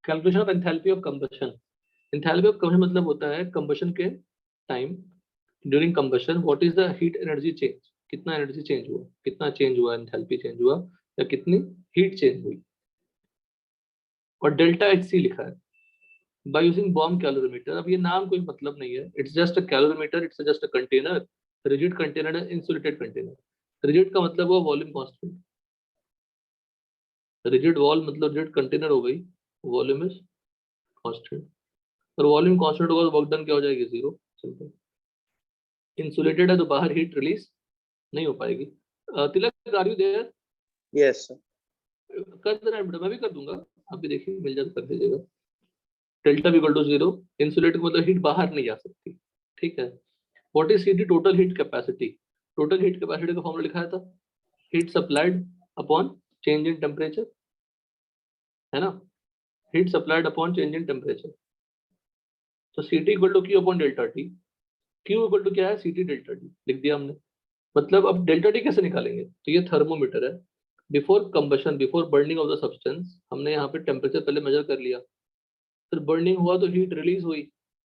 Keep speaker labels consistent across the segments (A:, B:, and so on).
A: Calculation of enthalpy of combustion. Enthalpy of combustion मतलब होता है कंबशन के time, during combustion what is the heat energy change, कितना energy change हुआ, कितना चेंज हुआ, एंथैल्पी चेंज हुआ या कितनी हीट चेंज हुई। और डेल्टा एच सी लिखा है बाय यूजिंग बॉम्ब कैलोरीमीटर। अब ये नाम कोई मतलब नहीं है, it's just a calorimeter, it's just a container, rigid container, insulated container. Rigid का मतलब हुआ वॉल्यूम कांस्टेंट, रिजिड वॉल मतलब रिजिड कंटेनर हो गई, वॉल्यूम इज कांस्टेंट। और वॉल्यूम कांस्टेंट होगा तो वर्क डन क्या हो जाएगी, जीरो, सिंपल। इंसुलेटेड है तो बाहर हीट रिलीज नहीं हो पाएगी। Tilak are you there?
B: Yes sir.
A: कर देना बेटा, मैं भी कर दूंगा, आप भी देखिए मिल जाए तो कर दीजिएगा। Delta equal to zero, insulated मतलब हीट बाहर नहीं जा सकती, ठीक है। What is CT, total heat capacity. Total heat capacity का फॉर्मूला लिखा था, heat supplied upon change in temperature, है ना, heat supplied upon change in temperature. तो CT equal to Q upon delta T. Q equal to क्या है, सीटी delta T लिख दिया हमने। मतलब अब डेल्टा टी कैसे निकालेंगे, तो ये थर्मोमीटर है, before combustion, before burning of the substance हमने यहाँ पे टेम्परेचर पहले मेजर कर लिया, फिर बर्निंग हुआ तो हीट रिलीज हुई,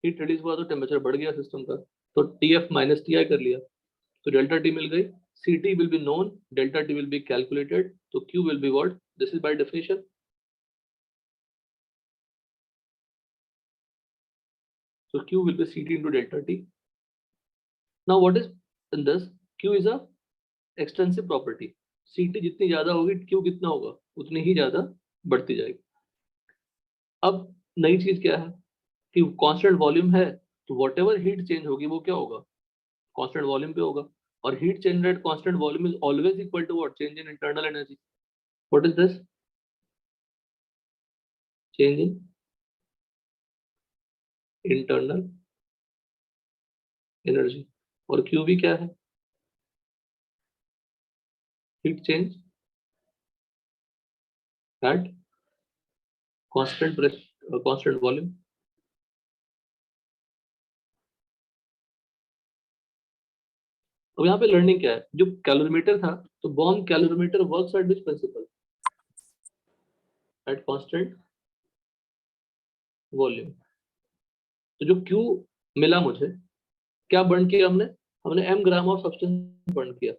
A: हीट रिलीज हुआ तो टेम्परेचर बढ़ गया सिस्टम का, तो T F minus T I कर लिया, तो डेल्टा टी मिल गई। C T will be known, delta T will be calculated, तो Q will be what, this is by definition. So Q will be Ct into delta T. Now what is in this? Q is a extensive property. Ct जितनी ज्यादा होगी Q कितना होगा, उतनी ही ज्यादा बढ़ती जाएगी। अब नई चीज क्या है कि कांस्टेंट वॉल्यूम है, तो वॉट एवर हीट चेंज होगी वो क्या होगा, कांस्टेंट वॉल्यूम पे होगा। और heat change at constant volume is always equal to what, change in internal energy. What is this, change in internal energy. और Q भी क्या है, heat change at constant pressure, constant volume. अब यहाँ पे लर्निंग क्या है, जो कैलोरीमीटर था, तो bomb calorimeter works at which principle, eight constant volume. तो जो Q मिला मुझे, क्या बर्न किया हमने, हमने m gram of substance burn किया,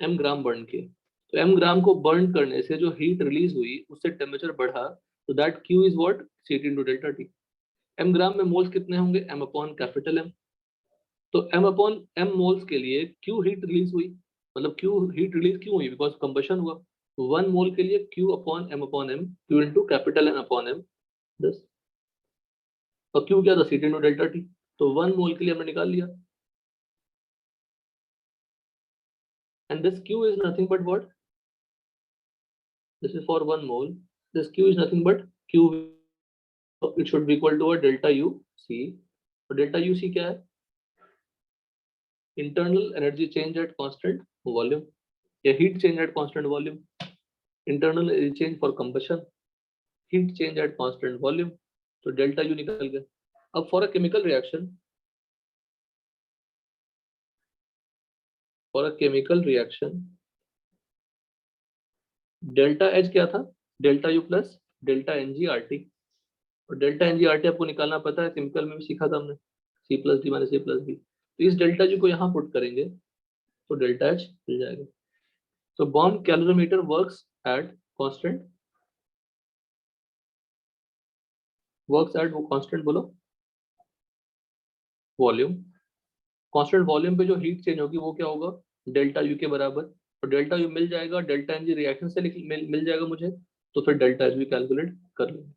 A: m ग्राम बर्न किया। तो m ग्राम को बर्न करने से जो हीट रिलीज हुई उससे टेम्परेचर बढ़ा, तो that Q is what, Ct into delta T. m ग्राम में मोल्स कितने होंगे, m अपॉन कैपिटल M। तो m अपॉन m मोल्स के लिए Q हीट रिलीज हुई, मतलब Q हीट रिलीज क्यों हुई, बिकॉज कंबशन हुआ। तो 1 मोल के लिए Q upon M, Q into capital N upon M, दस। और Q क्या था, Ct इनटू डेल्टा टी। तो 1 मोल के लिए हमने निकाल लिया, and this Q is nothing but what, this is for 1 mole, this Q is nothing but Q, it should be equal to a delta U C। तो delta U C क्या है, internal energy change at constant volume, या heat change at constant volume. Internal energy change for combustion, heat change at constant volume, तो delta U निकल गया। अब for a chemical reaction, for a chemical reaction delta H क्या था, delta U plus delta n g R T. और delta n g R T आपको निकालना पता है, केमिकल में भी सीखा था हमने, C plus D minus C plus B. तो इस डेल्टा जी को यहाँ पुट करेंगे तो डेल्टा एच मिल जाएगा। तो bomb calorimeter works at constant, works at, वो कांस्टेंट बोलो, वॉल्यूम। कांस्टेंट वॉल्यूम पे जो हीट चेंज होगी वो क्या होगा, डेल्टा यू के बराबर। और डेल्टा यू मिल जाएगा, डेल्टा एन जी रिएक्शन से मिल जाएगा मुझे, तो फिर डेल्टा एच भी कैलकुलेट कर लेंगे।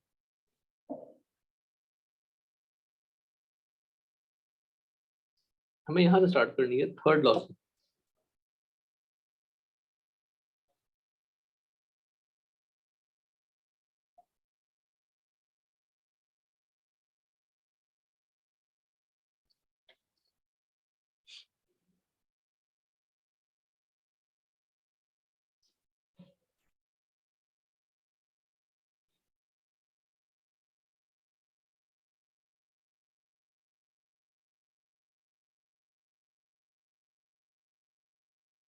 A: हमें यहाँ से स्टार्ट करनी है थर्ड लॉ से।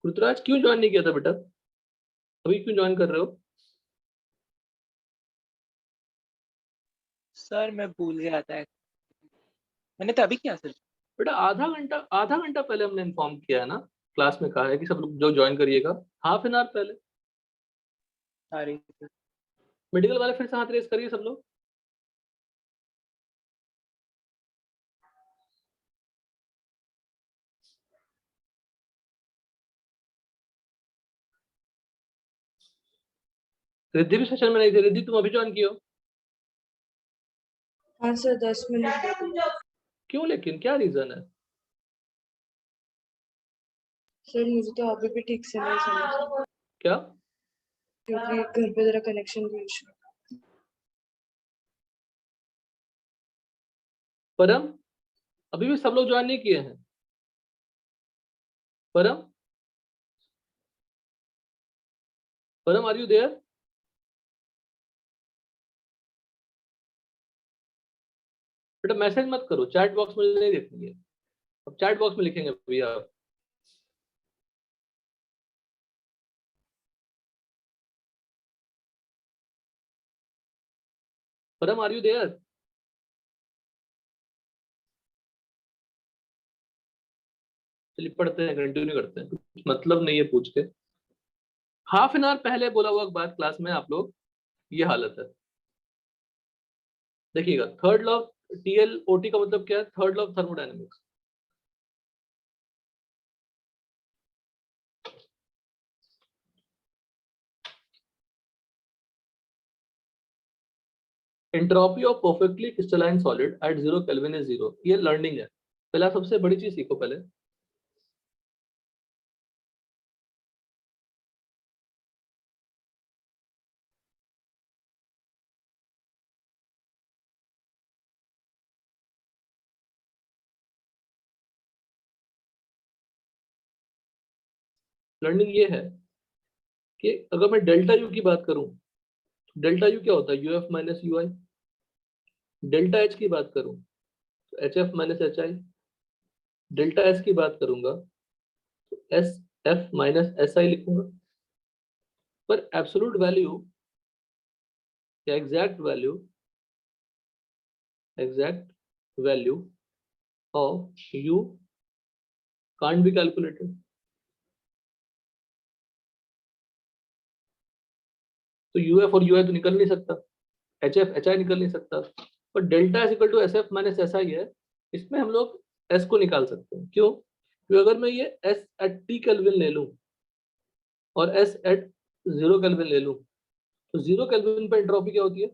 A: ऋतुराज क्यों ज्वाइन नहीं किया था बेटा, अभी क्यों ज्वाइन कर रहे हो?
B: सर मैं भूल गया था, मैंने तो अभी किया सर।
A: बेटा आधा घंटा पहले हमने इन्फॉर्म किया है ना, क्लास में कहा है कि सब लोग जो ज्वाइन करिएगा हाफ एन आवर पहले।
B: Sorry sir.
A: मेडिकल वाले फिर से हाथ रेस करिए सब लोग। रिद्धि भी सेशन में नहीं थी। रिद्धि तुम अभी ज्वाइन किए हो?
C: हाँ सर 10 मिनट।
A: क्यों, लेकिन क्या रीजन है?
C: सर मुझे तो अभी भी ठीक से नहीं समझ,
A: क्या?
C: क्योंकि घर पे जरा कनेक्शन की इशू।
A: परम, अभी भी सब लोग ज्वाइन नहीं किए हैं? परम, परम आर यू देयर? बेटा मैसेज मत करो, चैट बॉक्स में नहीं देखनी है। अब चैट बॉक्स में लिखेंगे भैया आप। परम आर यू देयर? चलिए पढ़ते हैं, कंटिन्यू करते हैं, कुछ मतलब नहीं है पूछ के। हाफ एन आवर पहले बोला हुआ बात क्लास में आप लोग, ये हालत है। देखिएगा, थर्ड लॉ टीएल ओटी का मतलब क्या है? Third law of thermodynamics. Entropy of perfectly crystalline solid at 0 kelvin is 0। ये लर्निंग है। पहला सबसे बड़ी चीज सीखो पहले। लर्निंग ये है कि अगर मैं डेल्टा यू की बात करूं, डेल्टा यू क्या होता है? U F minus you I. Delta H की बात करूं तो H F minus H I. Delta S की बात करूंगा तो एस एफ माइनस एस आई लिखूंगा। पर एब्सोल्यूट वैल्यू या exact value of you can't be calculated. तो यू एफ और यू आई तो निकल नहीं सकता, एच एफ एच आई निकल नहीं सकता। पर delta S equal to S F minus S I है। इसमें हम लोग एस को निकाल सकते हैं। क्यों? क्योंकि अगर मैं ये एस एट टी केल्विन ले लूं और एस एट 0 केल्विन ले लूं, तो 0 केल्विन पे एंट्रोपी क्या होती है?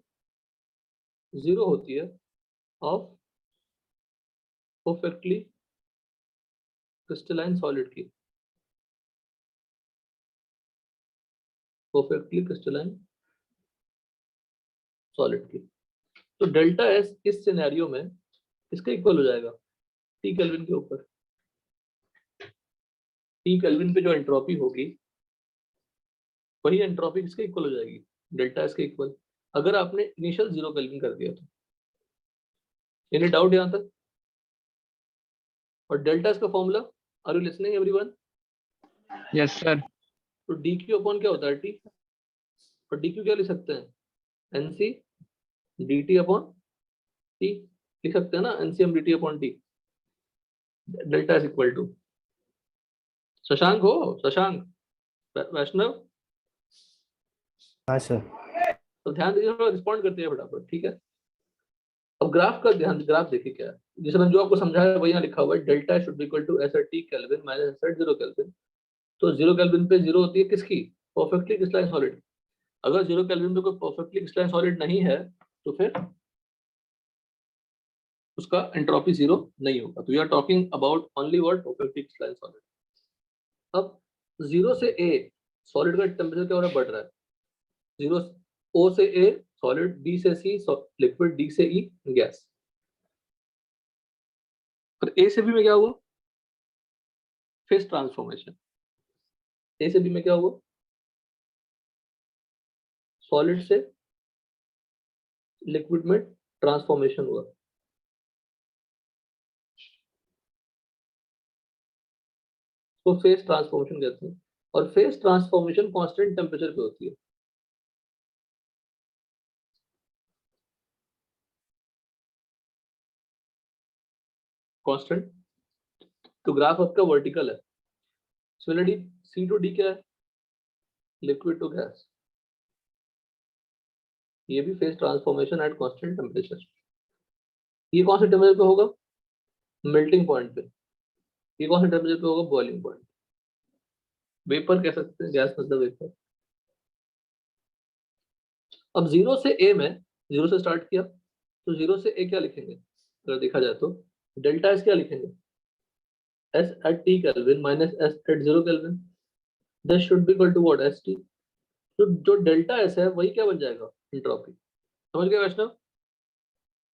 A: 0 होती है ऑफ परफेक्टली क्रिस्टलाइन सॉलिड की। परफेक्टली क्रिस्टलाइन सॉलिड की। तो डेल्टा एस इस सिनेरियो में इसका इक्वल हो जाएगा टी केल्विन के ऊपर। टी केल्विन पे जो एंट्रोपी होगी वही एंट्रोपी किसके इक्वल हो जाएगी? डेल्टा एस के इक्वल। अगर आपने इनिशियल 0 केल्विन कर दिया तो। एनी डाउट यहां तक? और डेल्टा एस का formula, are you listening everyone?
B: Yes sir.
A: तो डी क्यू अपॉन क्या होता है? टी। और डी क्यू क्या लिख सकते हैं? NC D T upon T लिख सकते हैं ना, NCM D T upon T. Delta is equal to, Shashank हो, शशांक, वैष्णव,
D: हाँ सर।
A: तो ध्यान दीजिए, थोड़ा रिस्पॉन्ड करते हैं फटाफट, ठीक है? अब ग्राफ का ध्यान, ग्राफ देखिए क्या है। जैसे मैंने जो आपको समझाया वही यहाँ लिखा हुआ है, delta should be equal to S at T kelvin minus S at 0 kelvin. तो 0 केल्विन पे 0 होती है किसकी? Perfectly crystalline solid. अगर 0 केल्विन पे कोई परफेक्टली क्रिस्टलाइन सॉलिड नहीं है तो फिर उसका एंट्रोपी 0 नहीं होगा। तो we are talking about only what? Perfectly crystalline solid. अब 0 से ए सॉलिड का टेम्परेचर क्या हो रहा है? बढ़ रहा है। 0 ओ से ए सॉलिड, बी से सी लिक्विड, डी से ई गैस। और ए से बी में क्या हुआ? Face transformation. ए से बी में क्या हुआ? सॉलिड से लिक्विड में ट्रांसफॉर्मेशन हुआ। तो फेस ट्रांसफॉर्मेशन कहते हैं। और फेस ट्रांसफॉर्मेशन कांस्टेंट टेम्परेचर पे होती है। कांस्टेंट, तो ग्राफ आपका वर्टिकल है। सिमिलरली C टू D क्या है? Liquid to gas. ये भी phase transformation at constant temperature. ये कौन से टेम्परेचर पे होगा? मेल्टिंग पॉइंट पे। ये कौन से टेम्परेचर पे होगा? Boiling point. वेपर कह सकते हैं, गैस मतलब वेपर। अब 0 से A में, 0 से स्टार्ट किया तो 0 से A क्या लिखेंगे? अगर देखा जाए तो डेल्टा एस क्या लिखेंगे? S at T Kelvin minus S at 0 Kelvin. This should be equal to what? ST. तो जो डेल्टा एस है वही क्या बन जाएगा? एंट्रोपी। समझ गए वैष्णव?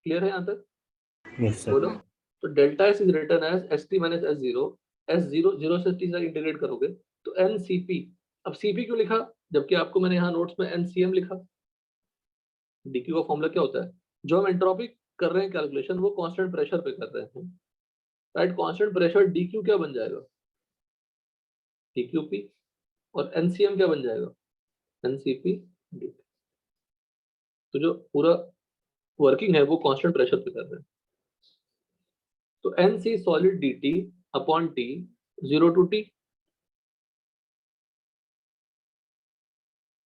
A: क्लियर है यहाँ तक?
D: Yes, sir.
A: बोलो। तो delta S is written as S T minus S zero. S zero, zero से टी तक इंटीग्रेट करोगे तो एन सी पी। अब सीपी क्यों लिखा जबकि आपको मैंने यहाँ नोट्स में एनसीएम लिखा? डीक्यू का फॉर्मूला क्या होता है? जो हम एंट्रोपी कर रहे हैं कैलकुलेशन वो कांस्टेंट प्रेशर पे कर रहे हैं, राइट? कांस्टेंट प्रेशर डीक्यू क्या बन जाएगा? डीक्यूपी। और एनसीएम क्या बन जाएगा? NCP D. तो जो पूरा वर्किंग है वो कांस्टेंट प्रेशर पे कर रहे हैं। तो N C solid D T upon T, 0 to T.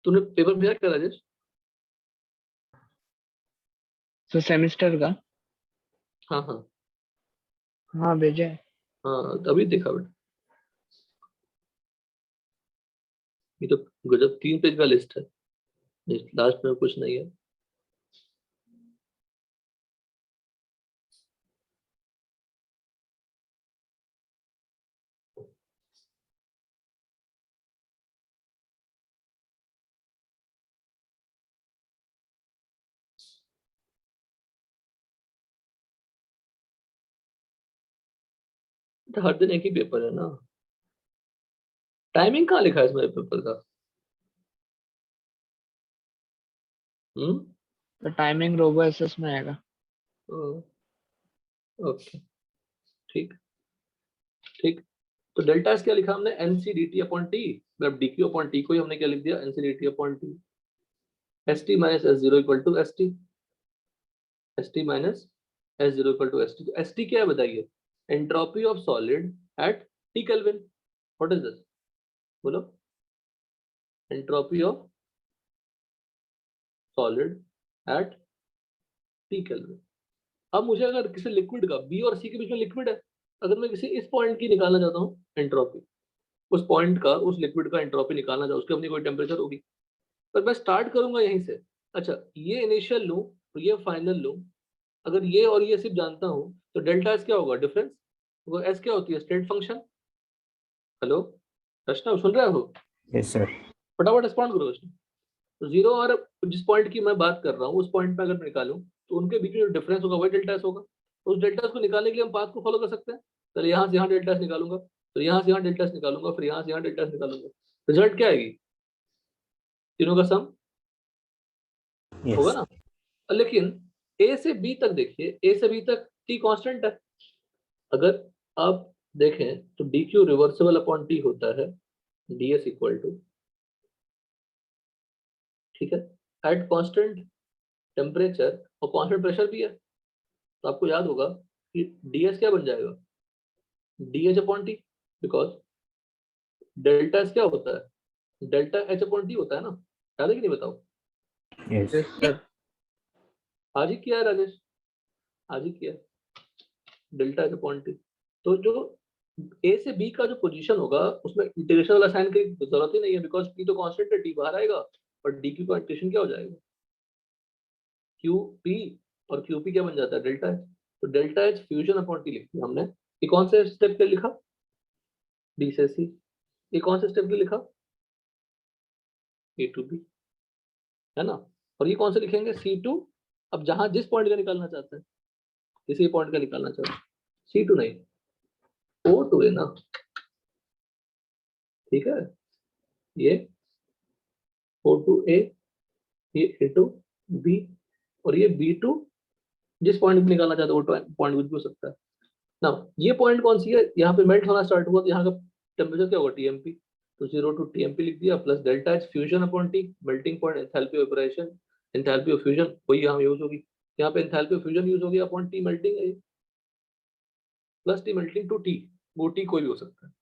A: तूने पेपर भेजा क्या राजेश?
E: तो सेमेस्टर का?
A: हाँ हाँ
E: हाँ भेजा है।
A: हाँ, तभी देखा बेटा। ये तो गजब 3 पेज का लिस्ट है, लास्ट में कुछ नहीं है। तो हर दिन एक ही पेपर है ना। टाइमिंग कहाँ लिखा है इसमें पेपर का?
E: तो टाइमिंग रोबो एसएस में आएगा।
A: ओके, ठीक ठीक। तो डेल्टा एस क्या लिखा हमने? N C d T upon T, मतलब डी क्यू अपॉन टी को ही हमने क्या लिख दिया? N C d T upon T. S T minus S zero equal to S T. S T minus S zero equal to S T. S T क्या है बताइए? Entropy of solid at T kelvin. What is this? बोलो। Entropy of solid at T kelvin. अब मुझे अगर किसी liquid का, B और सी के बीच में लिक्विड है, अगर मैं किसी इस पॉइंट की निकालना चाहता हूँ एंट्रोपी, उस पॉइंट का, उस लिक्विड का एंट्रोपी निकालना चाहूँ, उसकी अपनी कोई टेम्परेचर होगी, पर मैं स्टार्ट करूंगा यहीं से। अच्छा, ये इनिशियल लूं तो ये फाइनल लूं। अगर ये और ये सिर्फ जानता हूँ तो डेल्टा एस क्या होगा? डिफरेंस। वो एस क्या होती है? State function. हेलो वैष्णव, सुन रहे हो?
D: Yes, sir.
A: फटाफट रिस्पॉन्ड करो वैष्णव। तो जीरो और जिस पॉइंट की मैं बात कर रहा हूँ उस पॉइंट पे अगर मैं निकालूं तो उनके बीच में जो डिफरेंस होगा वही डेल्टा एस होगा। तो उस डेल्टा एस को निकालने के लिए हम पाथ को फॉलो कर सकते हैं। चलिए यहाँ से यहाँ डेल्टा एस निकालूंगा, फिर यहाँ से यहाँ डेल्टा एस निकालूंगा, फिर यहाँ से यहाँ डेल्टा एस निकालूंगा। रिजल्ट क्या आएगी? तीनों का सम होगा
D: Yes.
A: ना। लेकिन ए से बी तक देखिए, ए से बी तक टी कांस्टेंट है। अगर आप देखें तो D Q reversible upon T होता है, डी एस इक्वल टू, ठीक है, एट कांस्टेंट टेम्परेचर और कांस्टेंट प्रेशर भी है। तो आपको याद होगा कि डी एस क्या बन जाएगा? D H upon T, because delta S क्या होता है? डेल्टा एच अपॉन टी होता है ना। याद है कि नहीं? बताओ।
D: Yes.
E: Yes sir.
A: आज ही किया है राजेश, आज ही किया है, डेल्टा एच अपॉन टी। तो जो ए से बी का जो पोजीशन होगा उसमें इंटीग्रेशन वाला साइन की जरूरत ही नहीं है, बिकॉज पी तो कांस्टेंट है, टी बाहर आएगा और डी क्यू का इंटीग्रेशन क्या हो जाएगा? क्यू पी, और क्यू पी क्या बन जाता है? Delta H. तो delta H fusion upon T लिख दिया हमने। ये कौन से स्टेप पे लिखा? डी से सी। ये कौन से स्टेप पे लिखा? ए टू बी, है ना। और ये कौन से लिखेंगे? सी टू। अब जहां जिस पॉइंट का निकालना चाहते हैं, किसी पॉइंट का निकालना चाहते हैं, सी टू नहीं, ओ टू है ना, ठीक है। ये ओ टू ए, ये ए टू बी, और ये बी टू। जिस पॉइंट पे निकालना चाहते हो वो पॉइंट कुछ भी हो सकता है ना। ये पॉइंट कौन सी है? यहाँ पे मेल्ट होना स्टार्ट हुआ तो यहाँ का टेम्परेचर क्या होगा? टीएमपी। तो 0 टू टीएमपी लिख दिया, plus delta H fusion upon T, melting point, enthalpy of vaporisation, enthalpy of fusion वही यहाँ यूज होगी। यहाँ पे एंथैल्पी ऑफ फ्यूजन यूज होगी अपॉन टी, मेल्टिंग है। Plus T melting to T, वो टी कोई भी हो सकता है।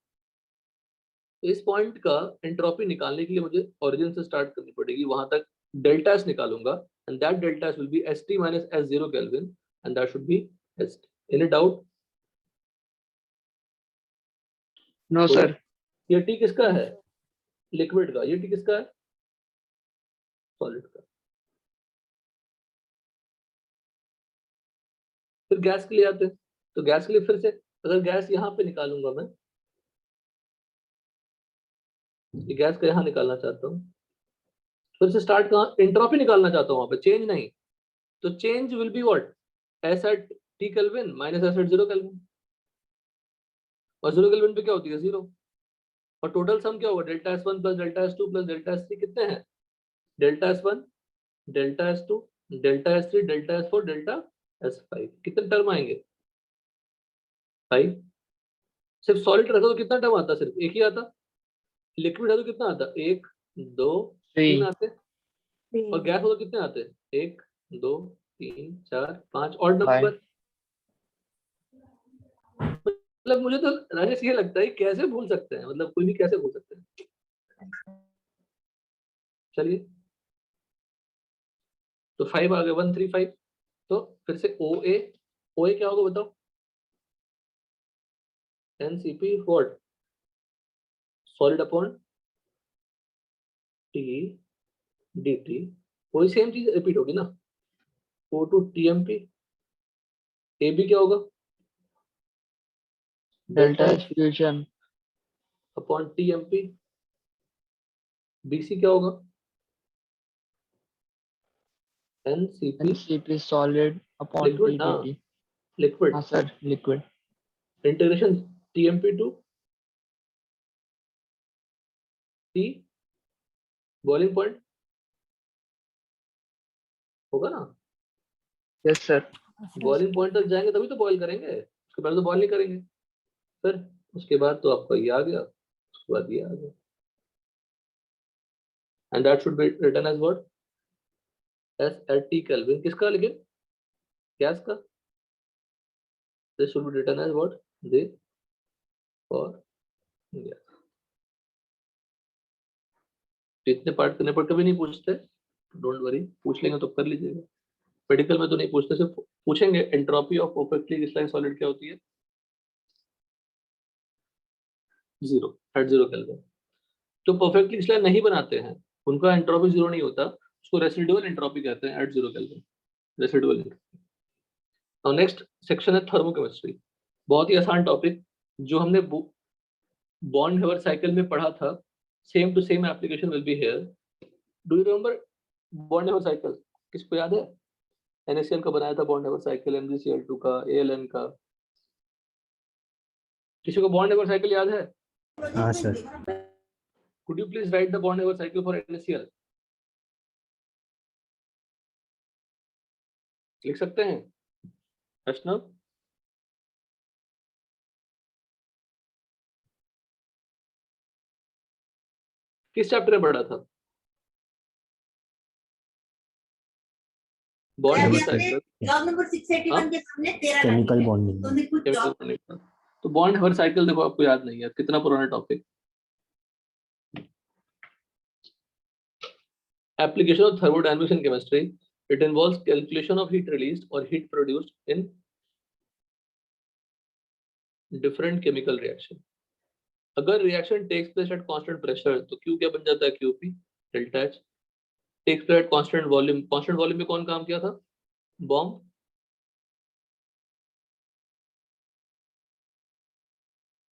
A: तो इस पॉइंट का एंट्रोपी निकालने के लिए मुझे ओरिजिन से स्टार्ट करनी पड़ेगी, वहां तक डेल्टा एस निकालूंगा, and that delta S will be S T minus S zero kelvin, and that should be S T. Any doubt?
E: No sir.
A: ये टी किसका है? लिक्विड का। ये टी किसका है? सॉलिड का। फिर गैस के लिए आते हैं। तो गैस के लिए फिर से अगर गैस यहाँ पे निकालूंगा मैं, ये गैस का यहाँ निकालना चाहता हूँ, फिर से स्टार्ट कहाँ? एंट्रोपी निकालना चाहता हूँ, वहां पे चेंज नहीं। तो change will be what? S at T kelvin minus S at zero kelvin, और जीरो केल्विन पे क्या होती है? जीरो। और टोटल सम क्या होगा? Delta S one plus delta S two plus delta S three कितने हैं? Delta S one, delta S two, delta S three, delta S four, delta S five. कितने टर्म आएंगे? 5। सिर्फ सॉलिड रखो तो कितना टर्म आता? सिर्फ एक ही आता। लिक्विड है तो कितना आता? 1 2 3
E: 3।
A: आते। और गैस हो तो कितने आते? 1 2 3 4 5 ऑड नंबर। मतलब मुझे तो राजेश ये लगता है कैसे भूल सकते हैं, मतलब कोई भी कैसे भूल सकते हैं। चलिए, तो 5 आ गए, 1 3 5। तो फिर से ओ ए, ओ ए क्या होगा बताओ? NCP what? Solid upon T dt, वही सेम चीज रिपीट होगी ना। O2 TMP। ए बी क्या होगा?
E: Delta S fusion.
A: Upon TMP। BC क्या होगा? NCP
E: NCP solid upon
A: liquid. हाँ,
E: टीडीटी।
A: लिक्विड।
E: हाँ sir, liquid.
A: Integration TMP to T boiling point होगा ना।
E: Yes sir.
A: बॉइलिंग पॉइंट तक जाएंगे तभी तो बॉईल करेंगे, उसके पहले तो बॉईल नहीं करेंगे। फिर उसके बाद तो आपका ये आ गया, उसके बाद ये आ गया, and that should be written as what? S at T kelvin. किसका? लेकिन गैस का। This should be written as what? This for gas. इतने पार्ट करने पर कभी नहीं पूछते, डोंट वरी, पूछ लेंगे तो कर लीजिएगा। मेडिकल में तो नहीं पूछते, सिर्फ पूछेंगे entropy of perfectly crystalline solid क्या होती है? Zero, at zero kelvin. जो परफेक्टली क्रिस्टलाइन नहीं बनाते हैं उनका एंट्रोपी जीरो नहीं होता, उसको रेसिडुअल एंट्रोपी कहते हैं, at zero kelvin, residual entropy. और नेक्स्ट सेक्शन है थर्मोकेमिस्ट्री। बहुत ही आसान टॉपिक जो हमने बॉन्ड हेवर साइकिल में पढ़ा था, same to same application will be here. Do you remember बॉन्ड हेवर साइकिल? किसको याद है? NaCl का बनाया था बॉन्ड हेवर साइकिल, MgCl2 का, ALN का। किसी को बॉन्ड हेवर साइकिल याद है?
D: हाँ sir.
A: Could you please write the bond level cycle for NaCl? लिख सकते हैं अशनव? किस चैप्टर में पढ़ा था bond level cycle?
F: Log number 681 के सामने 13
D: केमिकल बॉन्डिंग।
A: तो बॉन्ड लेवल साइकिल देखो आपको याद नहीं है, कितना पुराना topic. Application of thermodynamics in chemistry. It involves calculation of heat released or heat produced in different chemical reaction. अगर reaction takes place at constant pressure तो Q क्या बन जाता है? QP delta H। takes place at constant volume, constant volume में कौन काम किया था? बॉम्ब।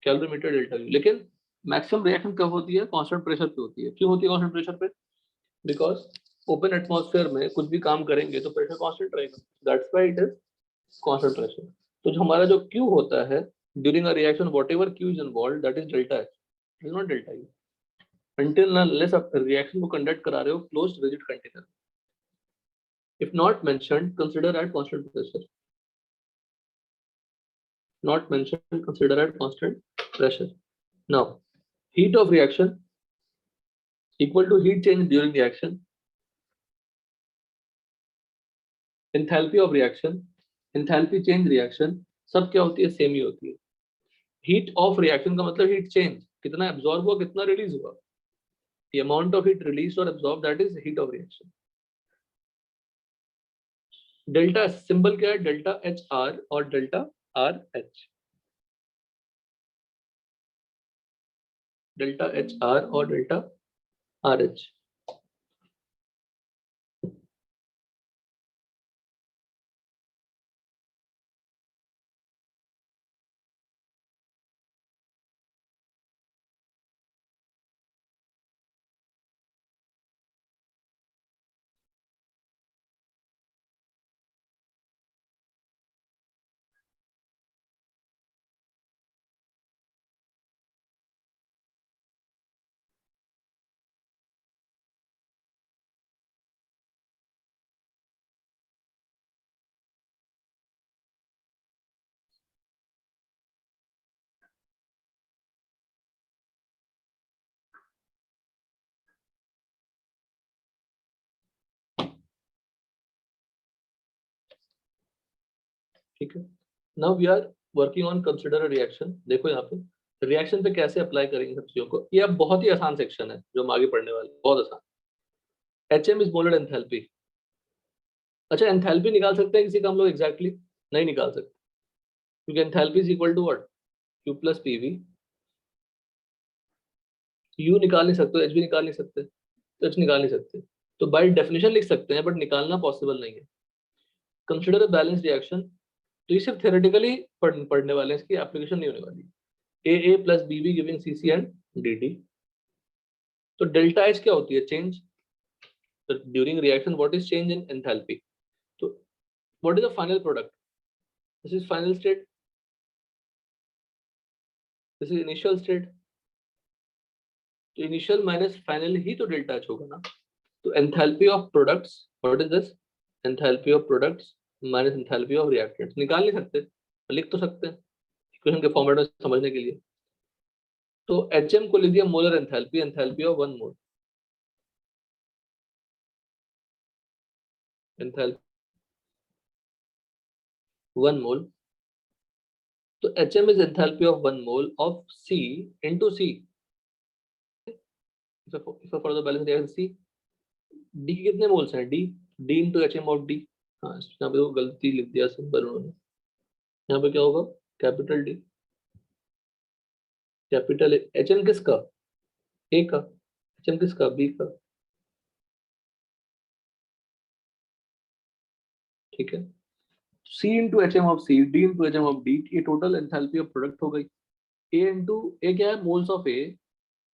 A: Calorimeter delta U। लेकिन मैक्सिमम रिएक्शन कब होती है? कांस्टेंट प्रेशर पे होती है। क्यों होती है कांस्टेंट प्रेशर पे? बिकॉज ओपन एटमॉस्फेयर में कुछ भी काम करेंगे तो प्रेशर कांस्टेंट रहेगा, that's why it is constant pressure. तो जो हमारा जो Q होता है during a reaction, whatever Q is involved, that is delta H, it is not delta U। until unless आप रिएक्शन को कंडक्ट करा रहे हो closed rigid container. if not mentioned, consider at constant pressure. Not mentioned, consider at constant pressure. Now, heat of reaction equal to heat change during reaction. Enthalpy of reaction, enthalpy change reaction, सब क्या होती है? Same ही होती है। Heat of reaction का मतलब heat change, कितना absorb हुआ कितना रिलीज हुआ, the amount of heat released or absorbed, that is heat of reaction. Delta symbol क्या है, डेल्टा एच आर और delta R H, delta H R और डेल्टा आर एच। ठीक है, now we are working on consider a reaction. देखो यहाँ पे reaction पे कैसे अप्लाई करेंगे सब चीजों को, ये अब बहुत ही आसान सेक्शन है जो हम आगे पढ़ने वाले हैं, बहुत आसान। HM is molar enthalpy. अच्छा, एंथैल्पी निकाल सकते हैं किसी का हम लोग एग्जैक्टली? नहीं निकाल सकते, क्योंकि enthalpy is equal to what, Q plus PV। U निकाल नहीं सकते, H भी निकाल नहीं सकते, तो H निकाल नहीं सकते, तो बाय डेफिनेशन लिख सकते हैं बट निकालना पॉसिबल नहीं है। कंसिडर अ बैलेंस रिएक्शन, तो ये सिर्फ थ्योरेटिकली पढ़ने वाले हैं, इसकी एप्लीकेशन नहीं होने वाली। AA plus BB giving CC and DD। तो डेल्टा H क्या होती है, चेंज। तो during reaction what is change in enthalpy, तो what is the final product, this is final state, this is initial state, तो इनिशियल माइनस फाइनल ही तो delta H होगा ना। तो enthalpy of products, what is this, enthalpy of products minus enthalpy of reactants. निकाल नहीं सकते, लिख तो सकते हैं इक्वेशन के फॉर्मेट में समझने के लिए। तो HM को लिख दिया molar enthalpy, enthalpy of 1 mole, enthalpy 1 mole. तो HM is enthalpy of 1 mole of C into C. If I follow the balance reaction C, D के कितने मोल्स हैं, D into HM of D। हाँ, यहाँ पे तो गलती लिख दिया सिंबल उन्होंने, यहाँ पे क्या होगा, कैपिटल D, कैपिटल HM किसका, A का, HM किसका, B का। ठीक है, C into HM of C, D into HM of D, ये टोटल एंथैल्पी ऑफ प्रोडक्ट हो गई। A into A क्या है, moles of A,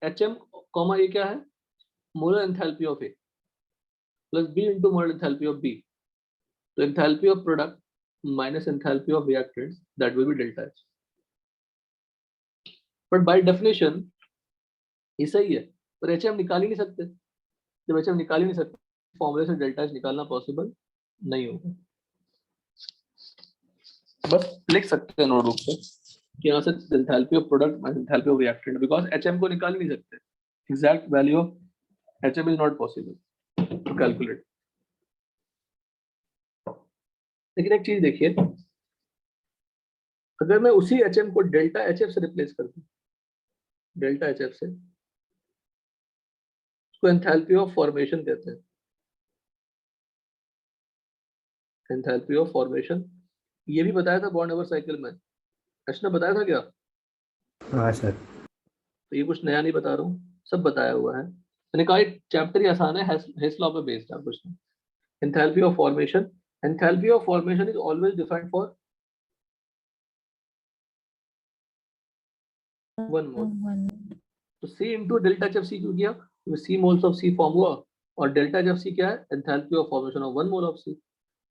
A: HM comma A क्या है, molar enthalpy of A plus B into molar enthalpy of B। तो enthalpy of product minus enthalpy of reactants, that will be delta H। But by definition ये सही है, पर HM निकाल ही नहीं सकते। जब HM निकाल ही नहीं सकते, फॉर्मूले से डेल्टा H निकालना पॉसिबल नहीं होगा। बस लिख सकते हैं नोटबुक पे कि यहाँ से enthalpy of product minus enthalpy of reactant, because HM को निकाल ही नहीं सकते, exact value of HM is not possible to calculate. लेकिन एक चीज देखिए, अगर मैं उसी HM को डेल्टा HF से रिप्लेस कर दूं, डेल्टा HF से, उसको एंथैल्पी ऑफ फॉर्मेशन कहते हैं, एंथैल्पी ऑफ फॉर्मेशन। ये भी बताया था बॉन्ड ओवर साइकिल में, अर्श ने बताया था क्या?
D: हाँ सर।
A: तो ये कुछ नया नहीं बता रहा हूँ, सब बताया हुआ है। मैंने कहा चैप्टर ही आसान है, हेस लॉ पे बेस्ड है कुछ नहीं। Enthalpy of formation, enthalpy of formation is always defined for 1 mole. तो C into delta H F C क्यों किया, क्योंकि C moles of C form हुआ, और डेल्टा एच एफ सी क्या है, enthalpy of formation of 1 mole of C।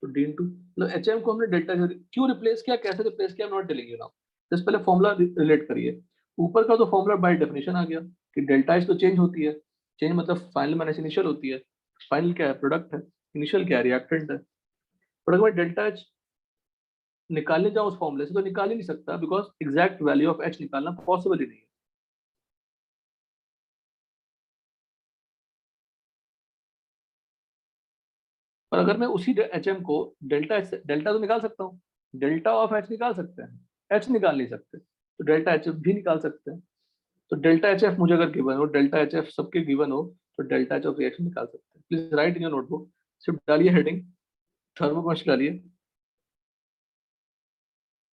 A: तो D into मतलब HM को हमने डेल्टा क्यों रिप्लेस किया, कैसे रिप्लेस किया, not telling you now, just पहले फॉर्मूला रिलेट करिए। ऊपर का तो फॉर्मूला बाय डेफिनेशन आ गया कि डेल्टा एच तो चेंज होती है, चेंज मतलब फाइनल माइनस इनिशियल होती है। फाइनल क्या है, प्रोडक्ट है, इनिशियल क्या है, रिएक्टेंट है। प्रोडक्ट में डेल्टा एच निकालने जाओ उस फॉर्मूले से तो निकाल ही नहीं सकता, because exact value of H निकालना पॉसिबल ही नहीं है। पर अगर मैं उसी HM को डेल्टा तो निकाल सकता हूँ, डेल्टा ऑफ H निकाल सकते हैं, H निकाल नहीं सकते, तो डेल्टा एच एफ भी निकाल सकते हैं। तो डेल्टा एच एफ मुझे अगर गिवन हो, डेल्टा एच एफ सबके गिवन हो, तो डेल्टा एच ऑफ रिएक्शन निकाल सकते हैं। Please right in your notebook, सिर्फ डालिए हेडिंग थर्मोकॉन्स डालिए,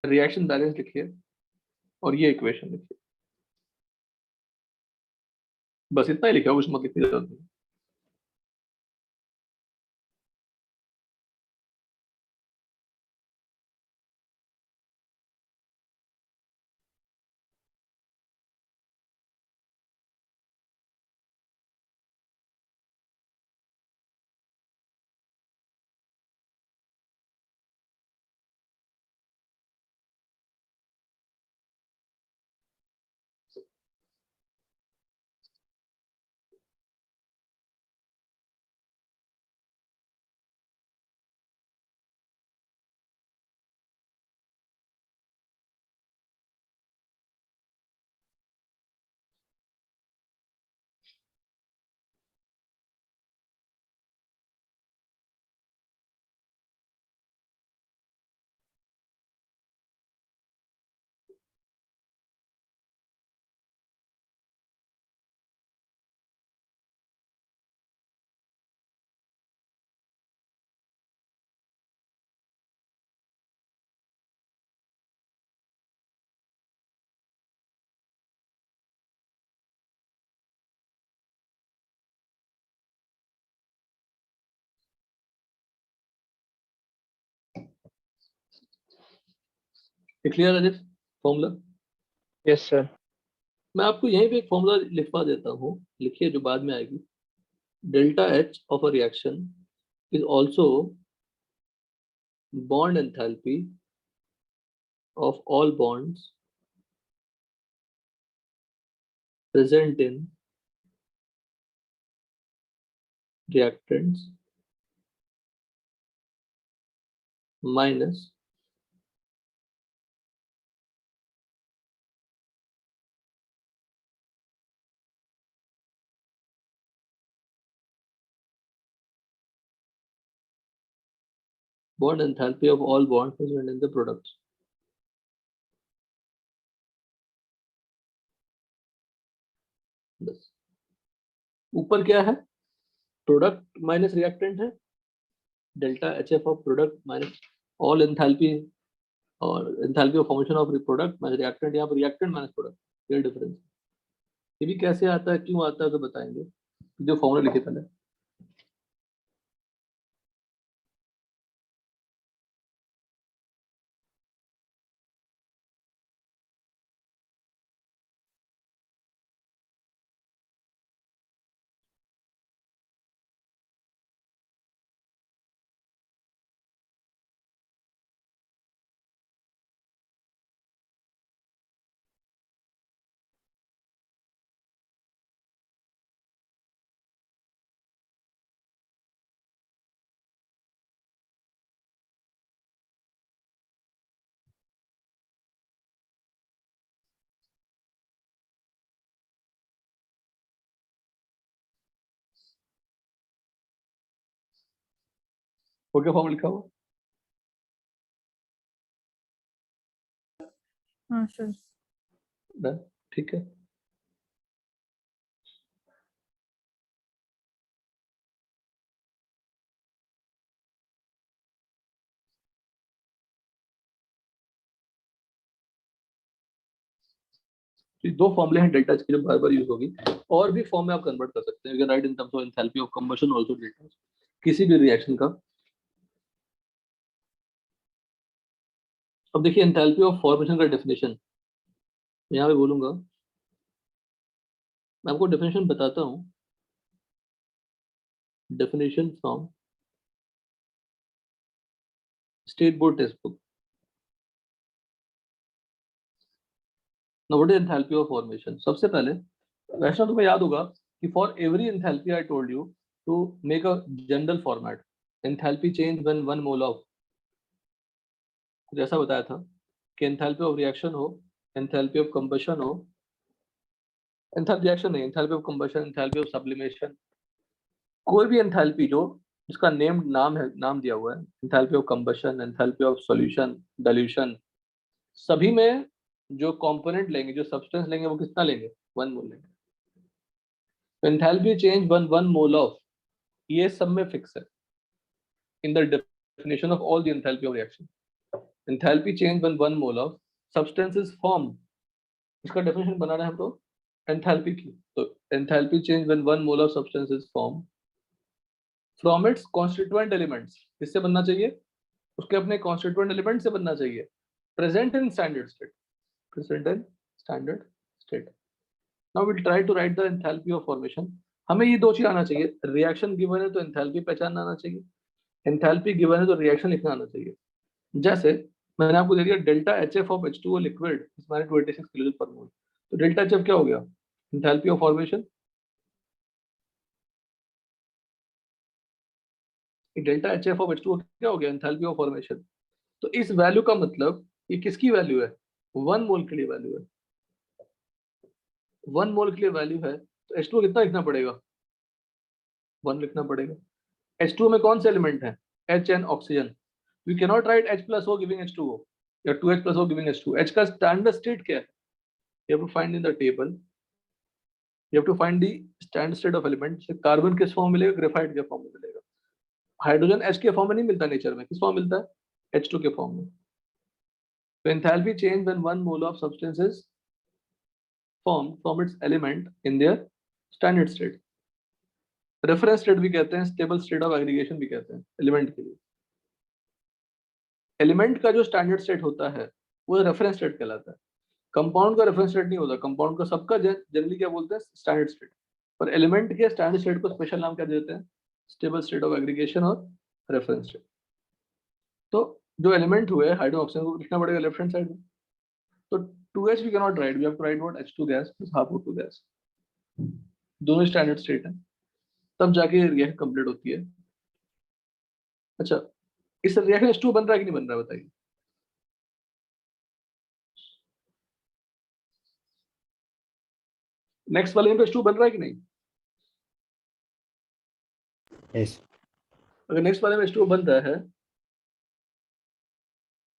A: रिएक्शन बैलेंस लिखिए और ये इक्वेशन लिखिए। बस इतना ही लिखा, कुछ मत लिखने की जरूरत नहीं। क्लियर है फॉर्मूला?
E: Yes, sir.
A: मैं आपको यहीं पे एक फॉर्मूला लिखवा देता हूँ, लिखिए, जो बाद में आएगी। Delta H of a reaction is also bond enthalpy of all bonds present in reactants minus bond enthalpy of all bonds present in the products. बस ऊपर क्या है? प्रोडक्ट माइनस रिएक्टेंट है, delta H F of product minus all enthalpy और enthalpy of formation of product minus reactant, यहाँ पर reactant minus product, ये difference. ये भी कैसे आता है, क्यों आता है, तो बताएंगे। जो फॉर्मूला लिखे पहले, हो गया फॉर्मूला लिखा हुआ?
C: हाँ सर।
A: Done? ठीक है। तो दो फॉर्मूले हैं डेल्टा की जो बार बार यूज होगी, और भी फॉर्म में आप कन्वर्ट कर सकते हैं। Right in terms of enthalpy of combustion also delta, किसी भी रिएक्शन का। अब देखिए एंथैल्पी ऑफ फॉर्मेशन का डेफिनेशन यहाँ पे बोलूंगा, मैं आपको डेफिनेशन बताता हूँ। Definition from state board text book. Now what is enthalpy of formation? सबसे पहले वैसा तुम्हें याद होगा कि for every enthalpy I told you to make a general format, enthalpy change when 1 mole of, कुछ ऐसा बताया था कि enthalpy of reaction हो, enthalpy of combustion हो, enthalpy reaction नहीं, enthalpy of combustion, enthalpy of sublimation, कोई भी enthalpy जो जिसका नाम दिया हुआ है, enthalpy of combustion, enthalpy of solution, dilution, सभी में जो कंपोनेंट लेंगे, जो सब्सटेंस लेंगे, वो कितना लेंगे? 1 मोल लेंगे। एंथैल्पी चेंज 1 मोल ऑफ, ये सब में फिक्स है in the definition of all the enthalpy of reaction. Enthalpy change 1 mole of substances form, इसका डेफिनेशन बनाना है हमको एंथैल्पी की। तो enthalpy change when 1 mole of substance is form from its constituent elements, किससे बनना चाहिए? उसके अपने कॉन्स्टिट्यूएंट एलिमेंट से बनना चाहिए, present in standard state, present in standard state. Now will try to write the enthalpy of formation. हमें ये दो चीज आना चाहिए, रिएक्शन गिवन है तो एंथैल्पी पहचानना आना चाहिए, एंथैल्पी गिवन है तो रिएक्शन लिखना आना चाहिए। जैसे मैंने आपको दे दिया delta HF of H2O liquid is -26 kilo पर मोल, तो डेल्टा HF क्या हो गया? Enthalpy of formation. Delta HF of H2O क्या हो गया? Enthalpy of formation. तो इस वैल्यू का मतलब ये किसकी वैल्यू है? 1 मोल के लिए वैल्यू है, 1 मोल के लिए वैल्यू है। तो H2O कितना लिखना पड़ेगा? 1 लिखना पड़ेगा। H2O में कौन से एलिमेंट हैं? H and oxygen. We cannot write H plus O giving H2O या 2H plus O giving H2O। H का स्टैंडर्ड स्टेट क्या है? You have to find in the table, you have to find the standard state of element। Carbon किस form मिलेगा? Graphite के form में मिलेगा। Hydrogen H के फॉर्म में नहीं मिलता नेचर में, किस फॉर्म मिलता है? H2 के फॉर्म में। तो enthalpy change when 1 mole of substance is form from its element in their standard state. Reference state भी कहते हैं, स्टेबल स्टेट ऑफ एग्रीगेशन भी कहते हैं एलिमेंट के लिए। एलिमेंट का जो स्टैंडर्ड स्टेट होता है वो रेफरेंस स्टेट कहलाता है। कंपाउंड का रेफरेंस स्टेट नहीं होता, कंपाउंड का सबका जनरली क्या बोलते हैं? Standard state. पर एलिमेंट के स्टैंडर्ड स्टेट को स्पेशल नाम क्या देते हैं? स्टेबल स्टेट ऑफ एग्रीगेशन और रेफरेंस स्टेट। तो जो एलिमेंट हुए हाइड्रोजन ऑक्सीजन को लिखना पड़ेगा लेफ्ट हैंड साइड में। तो 2H we can not write, we have to write what? H2 gas plus half O2 gas. दोनों स्टैंडर्ड स्टेट हैं, तब जाके रिएक्शन कंप्लीट होती है। अच्छा, इस रिएक्शन H2 बन रहा है कि नहीं बन रहा है बताइए? नेक्स्ट वाले में H2 बन रहा है कि नहीं?
D: यस
A: अगर नेक्स्ट वाले में H2 बन रहा है,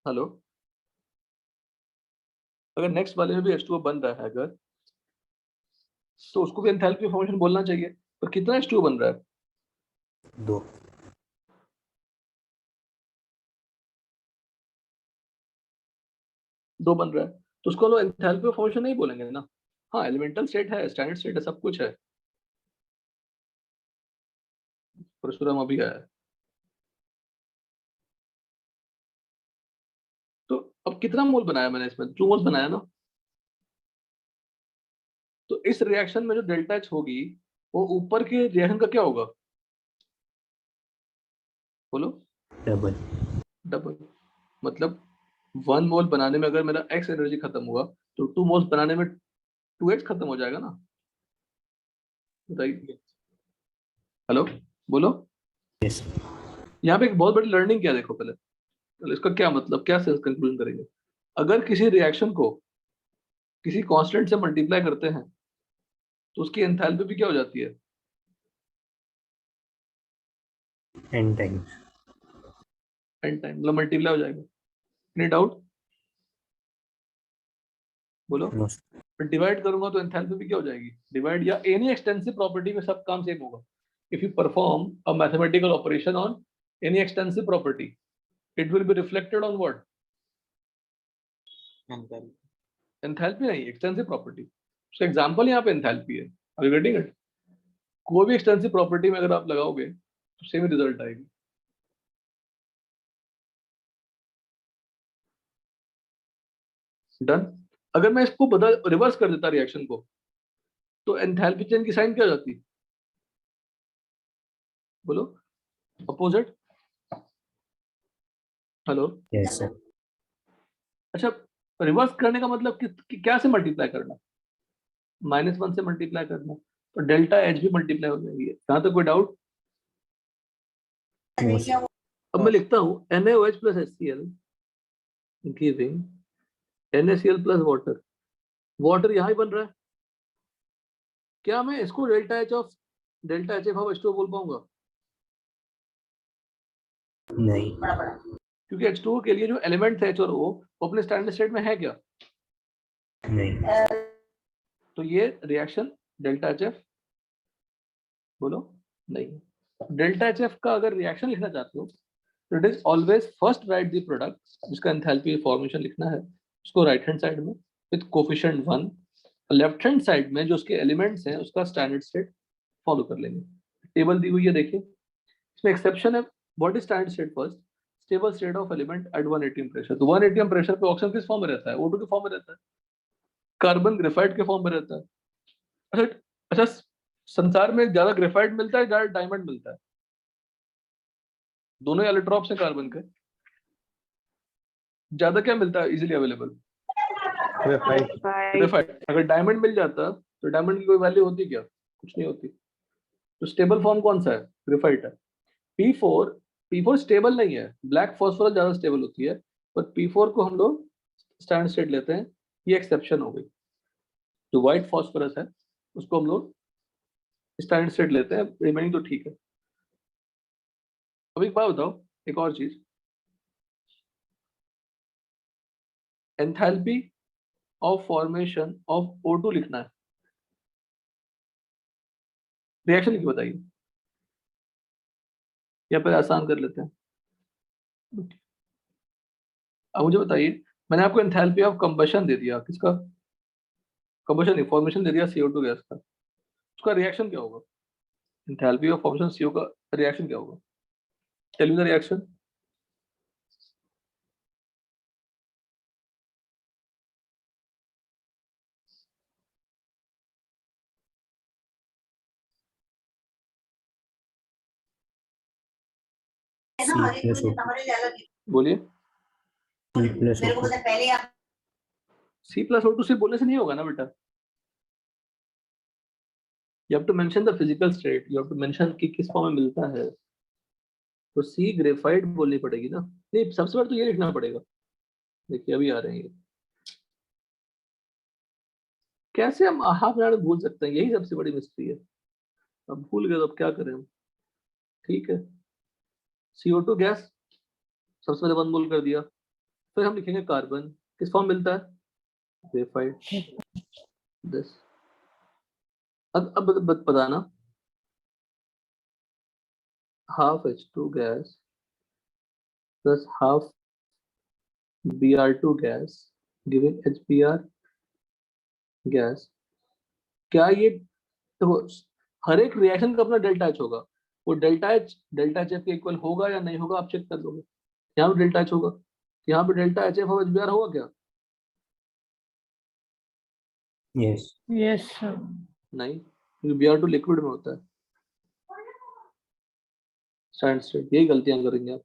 A: हेलो, अगर नेक्स्ट वाले में भी H2 बन रहा है अगर, तो उसको भी एंथैल्पी फॉर्मेशन बोलना चाहिए। पर कितना H2 बन रहा है?
D: 2
A: 2 बन रहा है, तो उसको लोग एंथैल्पी फॉर्मेशन नहीं बोलेंगे ना। हाँ, एलिमेंटल स्टेट है, स्टैंडर्ड स्टेट है, सब कुछ है। परशुराम अभी आया है। तो अब कितना मोल बनाया मैंने इसमें? 2 मोल बनाया ना। तो इस रिएक्शन में जो डेल्टा H होगी वो ऊपर के रिएक्शन का क्या होगा? बोलो।
D: डबल।
A: डबल। मतलब 1 मोल बनाने में अगर मेरा X एनर्जी खत्म हुआ तो 2 मोल्स बनाने में 2X खत्म हो जाएगा ना। बताइए। हेलो, बोलो।
D: यस
A: यहाँ पे एक बहुत बड़ी लर्निंग क्या है, देखो पहले इसका क्या मतलब, क्या सेंस कंक्लूजन करेंगे। अगर किसी रिएक्शन को किसी कांस्टेंट से मल्टीप्लाई करते हैं तो उसकी एंथैल्पी भी क्या हो जाती है?
D: n times.
A: n टाइम, मतलब मल्टीप्लाई हो जाएगा। Any doubt? बोलो।
D: नो
A: फिर डिवाइड करूंगा तो एंथैल्पी भी क्या हो जाएगी? डिवाइड, या एनी एक्सटेंसिव प्रॉपर्टी में सब काम सेम होगा। If you perform a mathematical operation on any extensive property, it will be reflected on what? Enthalpy नहीं, एक्सटेंसिव प्रॉपर्टी। उसका एग्जांपल यहाँ पे एंथैल्पी है। Are you getting it? कोई भी एक्सटेंसिव प्रॉपर्टी में अगर आप लगाओगे तो सेम रिजल्ट आएगी। डन। अगर मैं इसको बदल रिवर्स कर देता रिएक्शन को, तो एंथैल्पी चेंज की साइन क्या हो जाती? बोलो। अपोजिट। हेलो।
D: Yes sir.
A: अच्छा, रिवर्स करने का मतलब क्या से मल्टीप्लाई करना? -1 से मल्टीप्लाई करना, तो डेल्टा H भी मल्टीप्लाई हो जाएगी। यहाँ तक कोई डाउट? अब मैं लिखता हूँ NaOH plus HCl giving NaCl plus water. Water यहाँ ही बन रहा है, क्या मैं इसको डेल्टा HF ऑफ H2O बोल पाऊंगा?
D: नहीं
A: क्योंकि H2O के लिए जो एलिमेंट है H और O वो अपने स्टैंडर्ड स्टेट में है क्या?
D: नहीं.
A: तो ये रिएक्शन डेल्टा एच एफ, बोलो नहीं. डेल्टा एच एफ का अगर रिएक्शन लिखना चाहते हो तो it is always first right the product जिसका एंथैल्पी फॉर्मेशन लिखना है उसको राइट हैंड साइड में with coefficient 1, left hand side में जो उसके एलिमेंट्स हैं उसका स्टैंडर्ड स्टेट फॉलो कर लेंगे. टेबल दी हुई है देखिए, इसमें एक्सेप्शन है. What is standard state? First stable state of element at 1 atm pressure. तो 1 atm प्रेशर पे ऑक्सीजन किस फॉर्म में रहता है? O2 के फॉर्म में रहता है, कार्बन ग्रेफाइट के फॉर्म में रहता है. अच्छा अच्छा, संसार में ज्यादा ग्रेफाइट मिलता है, ज्यादा डायमंड मिलता है? दोनों एलोट्रॉप्स हैं कार्बन के. ज्यादा क्या मिलता है इजीली अवेलेबल? ग्रेफाइट. अगर डायमंड मिल जाता तो डायमंड की कोई वैल्यू होती क्या? कुछ नहीं होती. तो स्टेबल फॉर्म कौन सा है? ग्रेफाइट है. P4 स्टेबल नहीं है. ब्लैक फॉस्फोरस ज्यादा स्टेबल होती है, पर P4 को हम लोग स्टैंडर्ड स्टेट लेते हैं. ये एक्सेप्शन हो गई. जो व्हाइट फॉस्फोरस है उसको हम लोग स्टैंडर्ड स्टेट लेते हैं, रिमेनिंग तो ठीक है. अब एक बात बताओ, एक और चीज, enthalpy of formation of O2 लिखना है. रिएक्शन लिख के बताइए, या फिर आसान कर लेते हैं. अब मुझे बताइए, मैंने आपको एंथैल्पी ऑफ कंबशन दे दिया. किसका? कंबशन नहीं, फॉर्मेशन दे दिया CO2 गैस का. उसका रिएक्शन क्या होगा? एंथैल्पी ऑफ फॉर्मेशन CO का रिएक्शन क्या होगा? Tell me the reaction.
F: है ना, और एक
D: C+O2.
F: मुझे हमारे अलग है.
A: बोलिए.
F: मेरे को
D: C+O2.
F: पता है, पहले आप
A: C+O2 से बोलने से नहीं होगा ना बेटा. You have to mention the physical state. You have to mention कि किस फॉर्म में मिलता है. तो C ग्रेफाइट बोलनी पड़ेगी ना. नहीं, सबसे पहले तो ये लिखना पड़ेगा. देखिए अभी आ रहे हैं ये. कैसे हम हाफ एन भूल सकते हैं? यही सबसे बड़ी मिस्ट्री है. अब भूल गए तो अब क्या करें हम. ठीक है, CO2 गैस सबसे पहले 1 मोल कर दिया. फिर हम लिखेंगे कार्बन किस फॉर्म मिलता है? ग्रेफाइट. दिस. अब बताना. Half H2 gas plus half Br2 gas giving HBr gas. क्या ये देखो, हर एक रिएक्शन का अपना डेल्टा एच होगा. वो डेल्टा एच एफ के इक्वल होगा या नहीं होगा आप चेक कर लोगे. यहाँ पे डेल्टा एच होगा, यहाँ पे डेल्टा एच एफ और HBr होगा क्या?
D: Yes.
A: नहीं, क्योंकि Br2 लिक्विड में होता है. Standard state. यही गलतियां करेंगे आप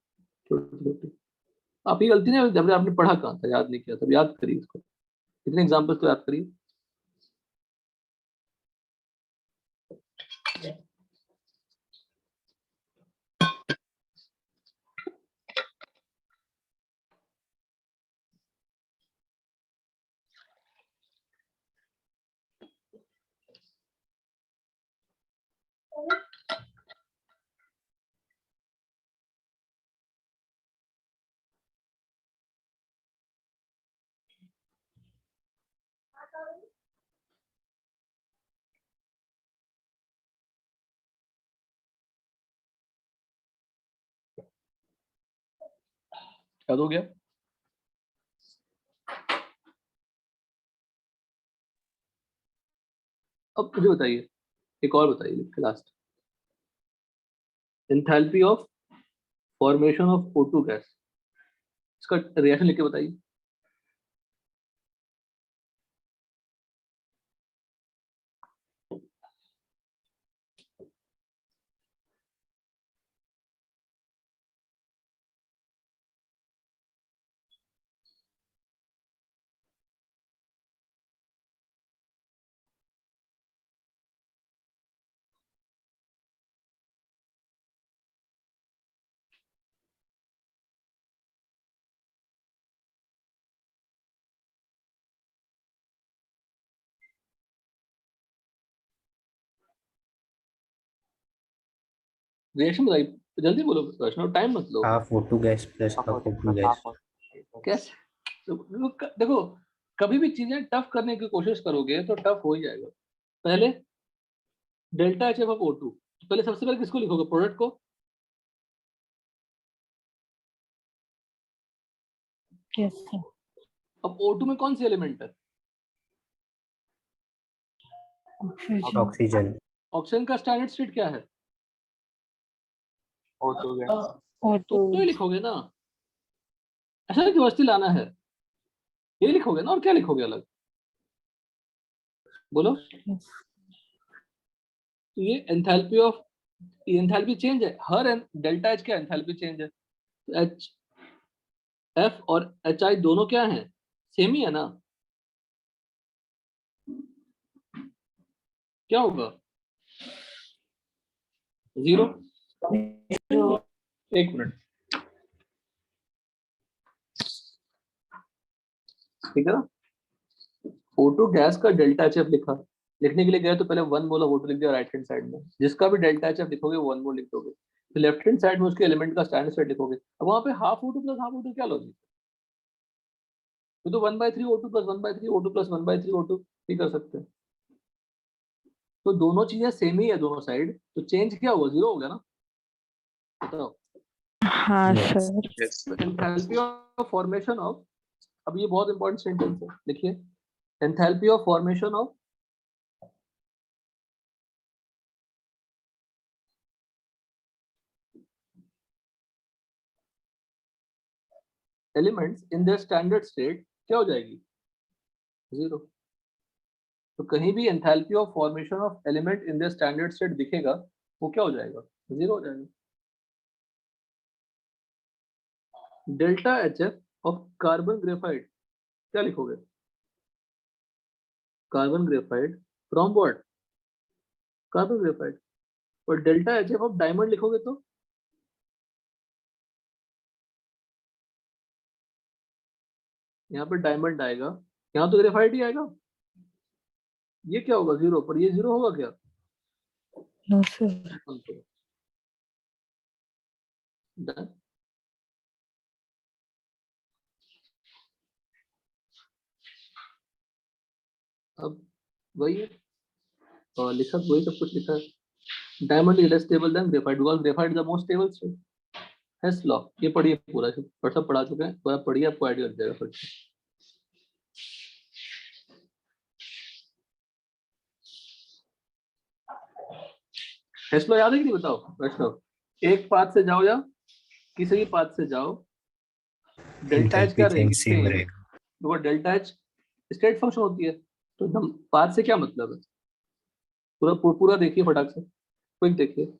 A: छोटी छोटी. आप ये गलती नहीं, जब आपने पढ़ा कहाँ था, याद नहीं किया, तब याद करिए इसको. इतने एग्जाम्पल्स तो याद करिए. याद हो गया? अब मुझे बताइए, एक और बताइए last. Enthalpy of formation of O2 gas, इसका रिएक्शन लिख के बताइए. रिएक्शन बताइए, जल्दी बोलो प्रश्न, टाइम मत लो.
D: Half O2 gas plus half O2 gas.
A: कैसे? देखो कभी भी चीजें टफ करने की कोशिश करोगे तो टफ हो ही जाएगा। पहले delta H F of O2, पहले सबसे पहले किसको लिखोगे? प्रोडक्ट को।
C: Yes, sir.
A: अब O2 में कौन सी एलिमेंट है?
C: Oxygen.
D: ऑक्सीजन।
A: ऑक्सीजन का स्टैंडर्ड स्टेट क्या है?
E: O2 gas.
A: तो
C: O2.
A: ये लिखोगे ना, ऐसा नहीं कि वस्ती लाना है, ये लिखोगे ना, और क्या लिखोगे अलग? बोलो।
C: Yes.
A: तो ये एंथैल्पी ऑफ, एंथैल्पी चेंज है, हर डेल्टा एच क्या एंथैल्पी चेंज है। एच एफ और एच आई दोनों क्या हैं? सेम ही है ना। क्या होगा? 0। एक मिनट, ठीक है ना। O2 गैस का डेल्टा एच एफ लिखा, लिखने के लिए गए तो पहले 1 मोल ऑफ O2 लिख दिया राइट हैंड साइड में, जिसका भी डेल्टा एच एफ लिखोगे 1 मोल लिख दोगे, तो लेफ्ट हैंड साइड में उसके एलिमेंट का स्टैंडर्ड स्टेट लिखोगे। अब वहां पे half O2 plus half O2 क्या लॉजिक? तो 1/3 O2 plus 1/3 O2 plus 1/3 O2 भी कर सकते हैं। तो दोनों चीजें सेम ही है दोनों साइड, तो चेंज क्या हुआ? 0 हो गया ना। बताओ।
C: हाँ
D: Yes.
C: Sir.
A: Enthalpy of formation of, अब ये बहुत इंपॉर्टेंट सेंटेंस है, देखिए। Enthalpy of formation of elements in their standard state क्या हो जाएगी? 0। तो कहीं भी enthalpy of formation of element in their standard state दिखेगा, वो क्या हो जाएगा? 0 हो जाएगा। Delta H F of carbon graphite क्या लिखोगे? Carbon graphite from what? Carbon graphite. और delta H F of diamond लिखोगे तो यहाँ पे डायमंड आएगा, यहाँ तो ग्रेफाइट ही आएगा। ये क्या होगा? 0, पर ये 0 होगा क्या?
C: No sir.
A: Done. अब वही है, लिखा वही सब कुछ लिखा है। Diamond is less stable than graphite because graphite is the most stable state. Hess law, ये पढ़िए पूरा, सब पढ़ा चुके हैं, पूरा पढ़िए, आपको आइडिया लग जाएगा फिर। हेस लॉ याद है कि नहीं? बताओ वैष्णव, एक पाथ से जाओ या किसी भी पाथ से जाओ, डेल्टा एच क्या रहेगी?
D: सेम रहेगा।
A: Because delta H state function होती है, तो हम पाथ से क्या मतलब है? पूरा पूरा देखिए फटाक से, क्विक देखिए।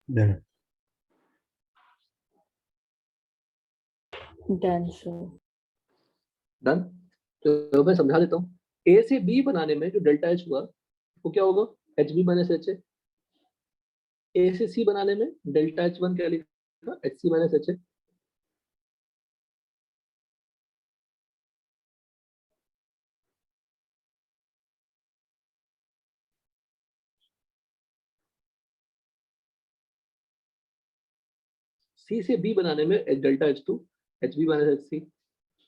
D: Done.
C: Done sir.
A: डन। तो मैं समझा देता हूँ। ए से बी बनाने में जो डेल्टा एच हुआ वो क्या होगा? H B minus H A. A से सी बनाने में डेल्टा एच वन क्या लिखा? H C minus H A. C से बी बनाने में delta H two H B minus H C.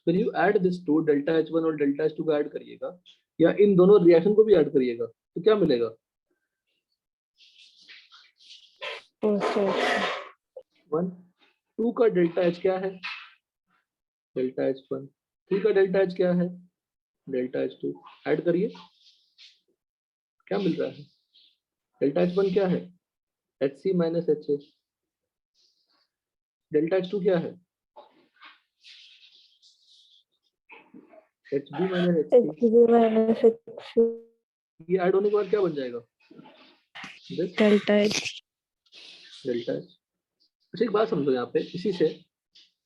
A: फिर you add this to, delta H one और डेल्टा एच टू को ऐड करिएगा, या इन दोनों रिएक्शन को भी ऐड करिएगा, तो क्या मिलेगा? वन। टू का डेल्टा एच क्या है? Delta H one. थ्री का डेल्टा एच क्या है? Delta H to. ऐड करिए, क्या मिल रहा है? डेल्टा एच वन क्या है? H C minus H A. Delta H two क्या है? HB minus HC,
C: HB minus HC
A: ये ऐड होने के बाद क्या बन जाएगा? This
C: delta H.
A: Delta H। अच्छा एक बात समझो यहाँ पे, इसी से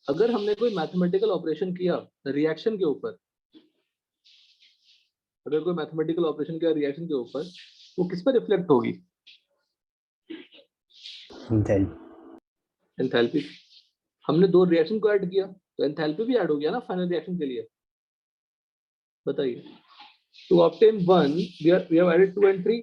A: अगर हमने कोई मैथमेटिकल ऑपरेशन किया रिएक्शन के ऊपर, अगर कोई मैथमेटिकल ऑपरेशन किया रिएक्शन के ऊपर, वो किस पर रिफ्लेक्ट होगी?
D: एंथैल्पी।
A: एंथैल्पी। हमने दो रिएक्शन को ऐड किया तो एंथैल्पी भी ऐड हो गया ना फाइनल रिएक्शन के लिए। बताइए, to obtain one we have added 2 and 3।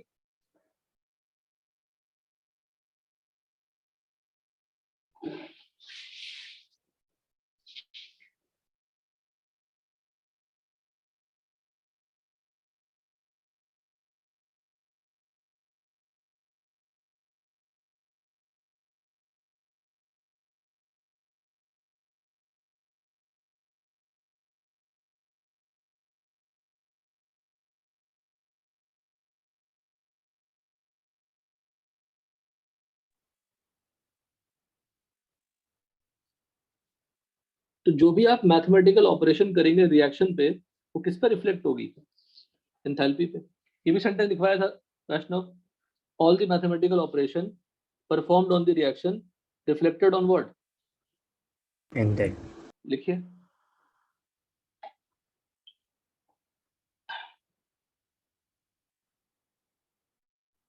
A: तो जो भी आप मैथमेटिकल ऑपरेशन करेंगे रिएक्शन पे, वो किस पर रिफ्लेक्ट होगी? एंथैल्पी पे। ये भी सेंटेंस लिखवाया था Vaishnav, all the mathematical operation performed on the reaction reflected on what?
D: Enthalpy.
A: लिखिए।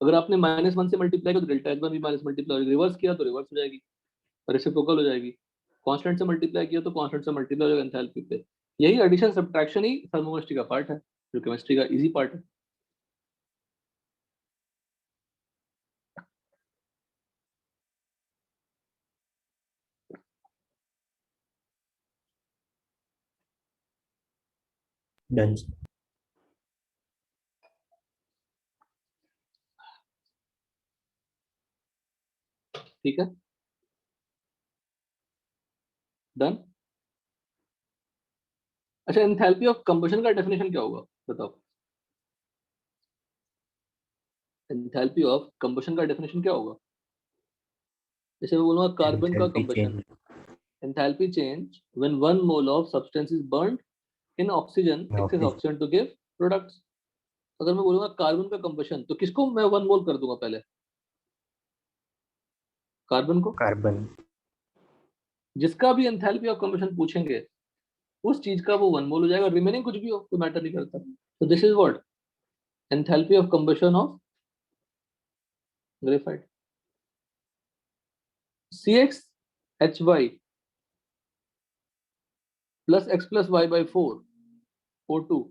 A: अगर आपने -1 से मल्टीप्लाई किया तो डेल्टा H1 भी माइनस मल्टीप्लाई, रिवर्स किया तो रिवर्स हो जाएगी, रेसिप्रोकल हो जाएगी। कांस्टेंट से मल्टीप्लाई किया तो कांस्टेंट से मल्टीप्लाई हो जाएगा एंथैल्पी पे। यही एडिशन सब्ट्रैक्शन ही थर्मोकेमिस्ट्री का पार्ट है, जो केमिस्ट्री का इजी पार्ट है।
D: डन।
A: ठीक है, डन। अच्छा, एंथैल्पी ऑफ कंबशन का डेफिनेशन क्या होगा बताओ? एंथैल्पी ऑफ कंबशन का डेफिनेशन क्या होगा? जैसे मैं बोलूंगा कार्बन का combustion, enthalpy change when 1 mole of substance is burned in oxygen excess oxygen to give products. अगर मैं बोलूंगा कार्बन का कंबशन, तो किसको मैं 1 मोल कर दूंगा? पहले कार्बन को।
D: कार्बन।
A: जिसका भी एंथैल्पी ऑफ कंबशन पूछेंगे उस चीज का वो 1 मोल हो जाएगा, रिमेनिंग कुछ भी हो कोई मैटर नहीं करता। तो this is what enthalpy of combustion of graphite. CxHy plus x plus y by 4 O2,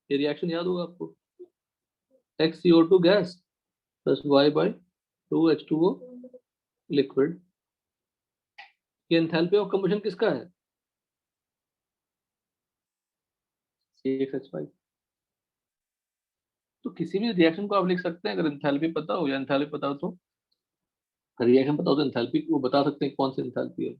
A: ये रिएक्शन याद होगा आपको? XCO2 gas plus y by 2H2O liquid. ये एंथैल्पी ऑफ कंबशन किसका है? CxHy। तो किसी भी रिएक्शन को आप लिख सकते हैं, अगर एंथैल्पी पता हो या एंथैल्पी पता हो तो रिएक्शन पता हो तो एंथैल्पी को बता सकते हैं कौन सी एंथैल्पी है।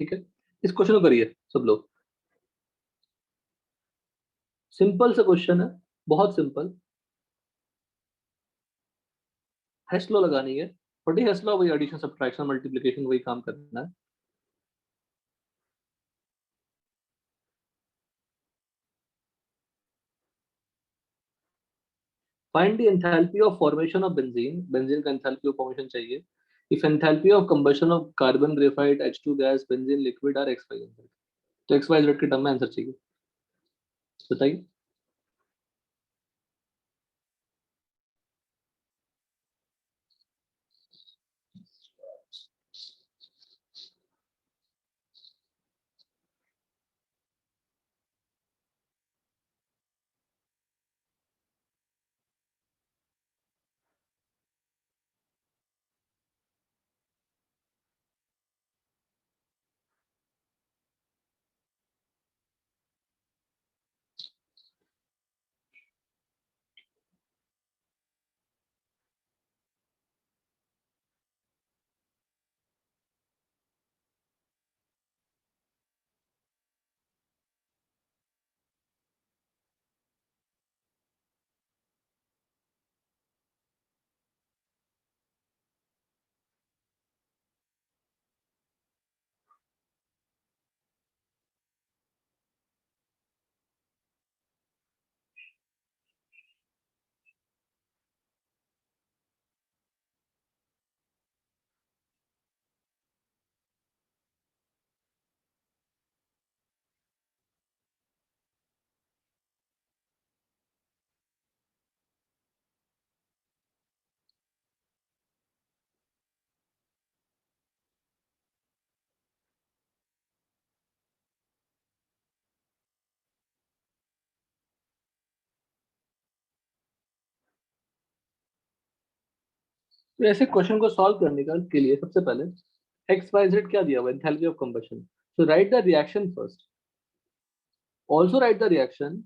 A: ठीक है, इस क्वेश्चन को करिए सब लोग। सिंपल सा क्वेश्चन है, बहुत सिंपल। हेस लॉ लगानी है, बट हेस लॉ वही एडिशन सब्ट्रैक्शन मल्टीप्लिकेशन वही काम करना है। Find the enthalpy of formation of benzene, benzene का एंथैल्पी ऑफ फॉर्मेशन चाहिए। If enthalpy of combustion of carbon graphite H2 gas benzene liquid are XY Z, तो XY Z के term में answer चाहिए। बताइए। तो ऐसे क्वेश्चन को सॉल्व करने का के लिए सबसे पहले एक्स वाई जेड क्या दिया हुआ है, enthalpy of combustion. So write the reaction first, also write the reaction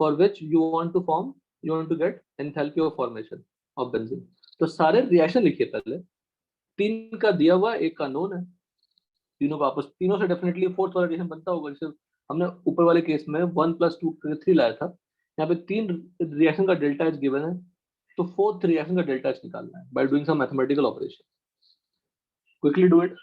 A: for which you want to form, you want to get enthalpy of formation of benzene. तो सारे रिएक्शन लिखिए पहले, तीन का दिया हुआ, एक का नोन है, तीनों का आपस, तीनों से डेफिनेटली फोर्थ वाला रिएक्शन बनता होगा। जैसे हमने ऊपर वाले केस में 1 + 2 3 लाया था, यहाँ पे तीन रिएक्शन का डेल्टा एच गिवन है, तो फोर्थ रिएक्शन का डेल्टा एच निकालना है by doing some mathematical operation. Quickly do it.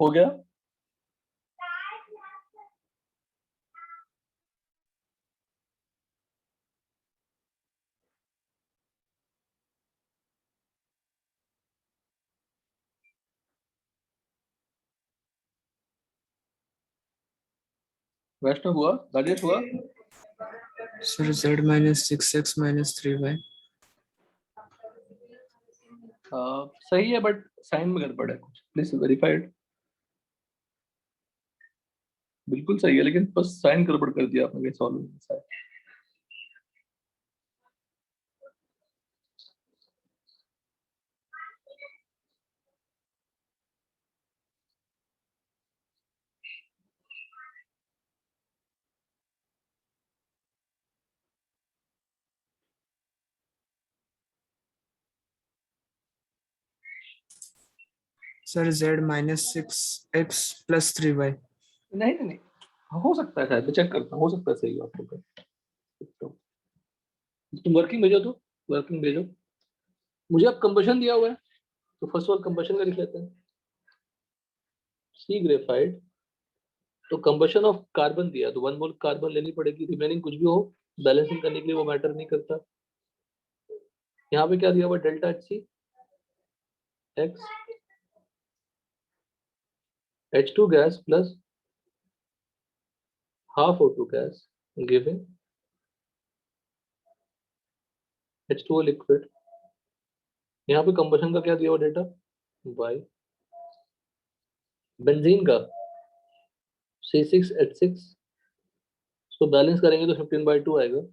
A: हो गया। वैष्णव हुआ, राजेश हुआ।
G: Sir, z minus 6x minus 3y.
A: सही है बट साइन में गड़बड़ है कुछ, प्लीज वेरीफाइड। बिल्कुल सही है लेकिन बस साइन गड़बड़ कर दिया आपने सॉल्व में।
G: Sir, z minus 6x plus 3y.
A: नहीं नहीं नहीं, हो सकता है, शायद चेक करता हूँ, हो सकता है सही हो आपको। तुम वर्किंग भेजो, तो वर्किंग भेजो। मुझे अब कंबशन दिया हुआ है, तो फर्स्ट ऑफ ऑल कंबशन का लिख लेते हैं। सी ग्रेफाइट तो कंबशन ऑफ कार्बन दिया तो 1 मोल कार्बन लेनी पड़ेगी, रिमेनिंग कुछ भी हो बैलेंसिंग करने के लिए वो मैटर नहीं करता। यहाँ पे क्या दिया हुआ delta H C X H2 gas plus half O2 gas giving H2O liquid। यहाँ पे कंबशन का क्या दिया हुआ डेटा y, बेंजीन का C6H6, तो बैलेंस करेंगे तो 15/2 आएगा।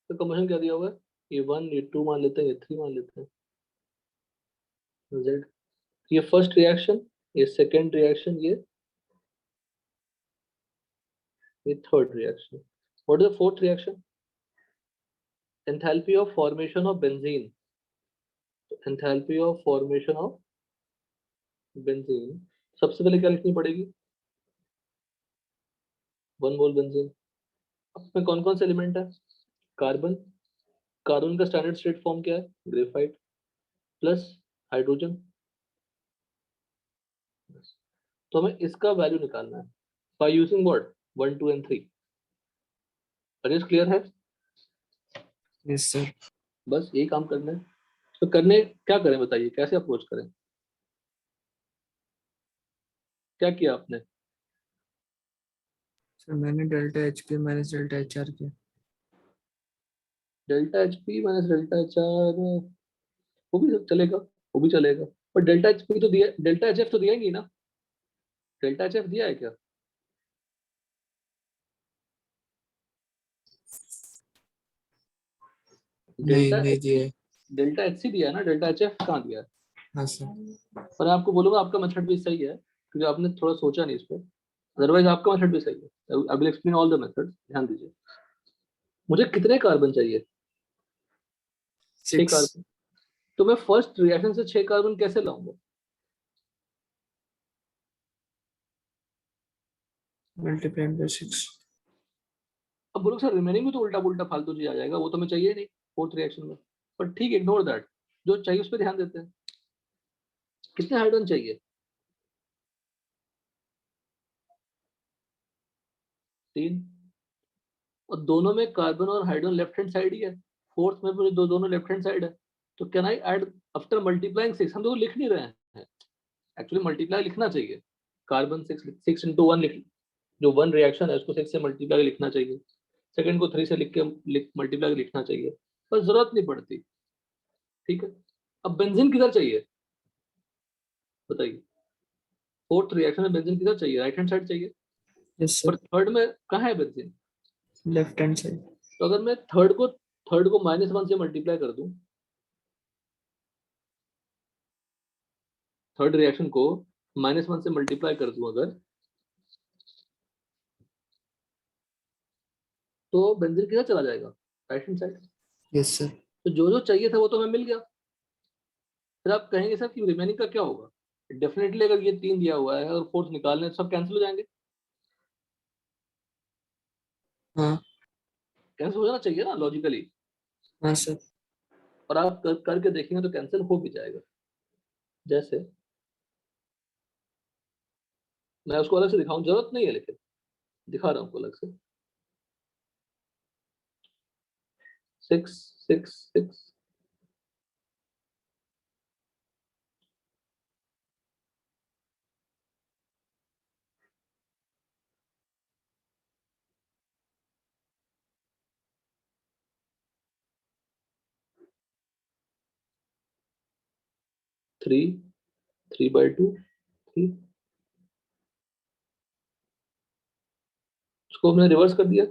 A: तो कंबशन क्या दिया हुआ है, ये 1 ये 2 मान लेते हैं, ये 3 मान लेते हैं, Z। ये फर्स्ट रिएक्शन, ये सेकेंड रिएक्शन, ये third reaction. What is the fourth reaction, enthalpy of formation of benzene. Enthalpy of formation of benzene सबसे पहले क्या लिखनी पड़ेगी, 1 मोल बेंजीन। अब में कौन कौन से एलिमेंट है, कार्बन, कार्बन का स्टैंडर्ड स्टेट फॉर्म क्या है, ग्रेफाइट प्लस हाइड्रोजन। तो हमें इसका वैल्यू निकालना है बाय यूजिंग व्हाट 1 2 एंड 3। अरे क्लियर है,
G: Yes, sir.
A: बस यही काम करना है। तो करने क्या करें बताइए, कैसे अप्रोच करें, क्या किया आपने।
G: सर मैंने delta H P minus delta H R किया।
A: Delta H P minus delta H R वो भी चलेगा, वो भी चलेगा, पर डेल्टा एच पी तो दिया, डेल्टा एच एफ तो दिया ही नहीं ना, डेल्टा एच एफ दिया है क्या, डेल्टा
G: नहीं दिए।
A: डेल्टा एच सी दिया है ना, डेल्टा एच एफ कहाँ दिया है।
G: हाँ सर।
A: पर आपको बोलूंगा आपका मेथड भी सही है क्योंकि आपने थोड़ा सोचा नहीं इस पर, अदरवाइज आपका मेथड भी सही है। I will explain all the methods, ध्यान दीजिए। मुझे कितने कार्बन चाहिए, 6
G: 6
A: कार्बन। तो मैं फर्स्ट रिएक्शन से 6 कार्बन कैसे लाऊंगा,
G: multiplied by 6।
A: अब बोलो सर रिमेनिंग में तो उल्टा पुल्टा फालतू चीज आ जाएगा, वो तो मैं चाहिए नहीं फोर्थ रिएक्शन में। पर ठीक है, इग्नोर दैट, जो चाहिए उस पर ध्यान देते हैं। कितने हाइड्रोजन चाहिए, 3, और दोनों में कार्बन और हाइड्रोजन लेफ्ट हैंड साइड ही है, फोर्थ में भी दोनों लेफ्ट हैंड साइड है। तो can I add after multiplying 6, हम तो लिख नहीं रहे हैं, एक्चुअली मल्टीप्लाई लिखना चाहिए, कार्बन 6 इंटू 1 लिख, जो 1 रिएक्शन है उसको 6 से मल्टीप्लाई लिखना चाहिए, सेकंड को 3 से लिख के मल्टीप्लाई लिखना चाहिए, पर जरूरत नहीं पड़ती। ठीक है, अब बेंजीन किधर चाहिए बताइए, फोर्थ रिएक्शन में बेंजीन किधर चाहिए, राइट हैंड साइड चाहिए,
G: यस
A: पर
G: सर,
A: थर्ड में कहाँ है बेंजीन।
G: Left hand side.
A: तो अगर मैं थर्ड को -1 से मल्टीप्लाई कर दूं, थर्ड रिएक्शन को -1 से मल्टीप्लाई कर दूं अगर, तो बेंजीन किधर चला जाएगा, right hand side.
G: Yes sir.
A: तो जो जो चाहिए था वो तो हमें मिल गया। फिर आप कहेंगे सर कि रिमेनिंग का क्या होगा, डेफिनेटली अगर ये 3 दिया हुआ है और फोर्थ निकालने सब कैंसिल हो जाएंगे,
G: हाँ
A: कैंसिल हो जाना चाहिए ना लॉजिकली।
G: हाँ सर।
A: और आप करके देखेंगे तो कैंसिल हो भी जाएगा। जैसे मैं उसको अलग से दिखाऊं, जरूरत नहीं है लेकिन दिखा रहा हूँ अलग से, 6 6 6 3 3/2 3, उसको हमने रिवर्स कर दिया,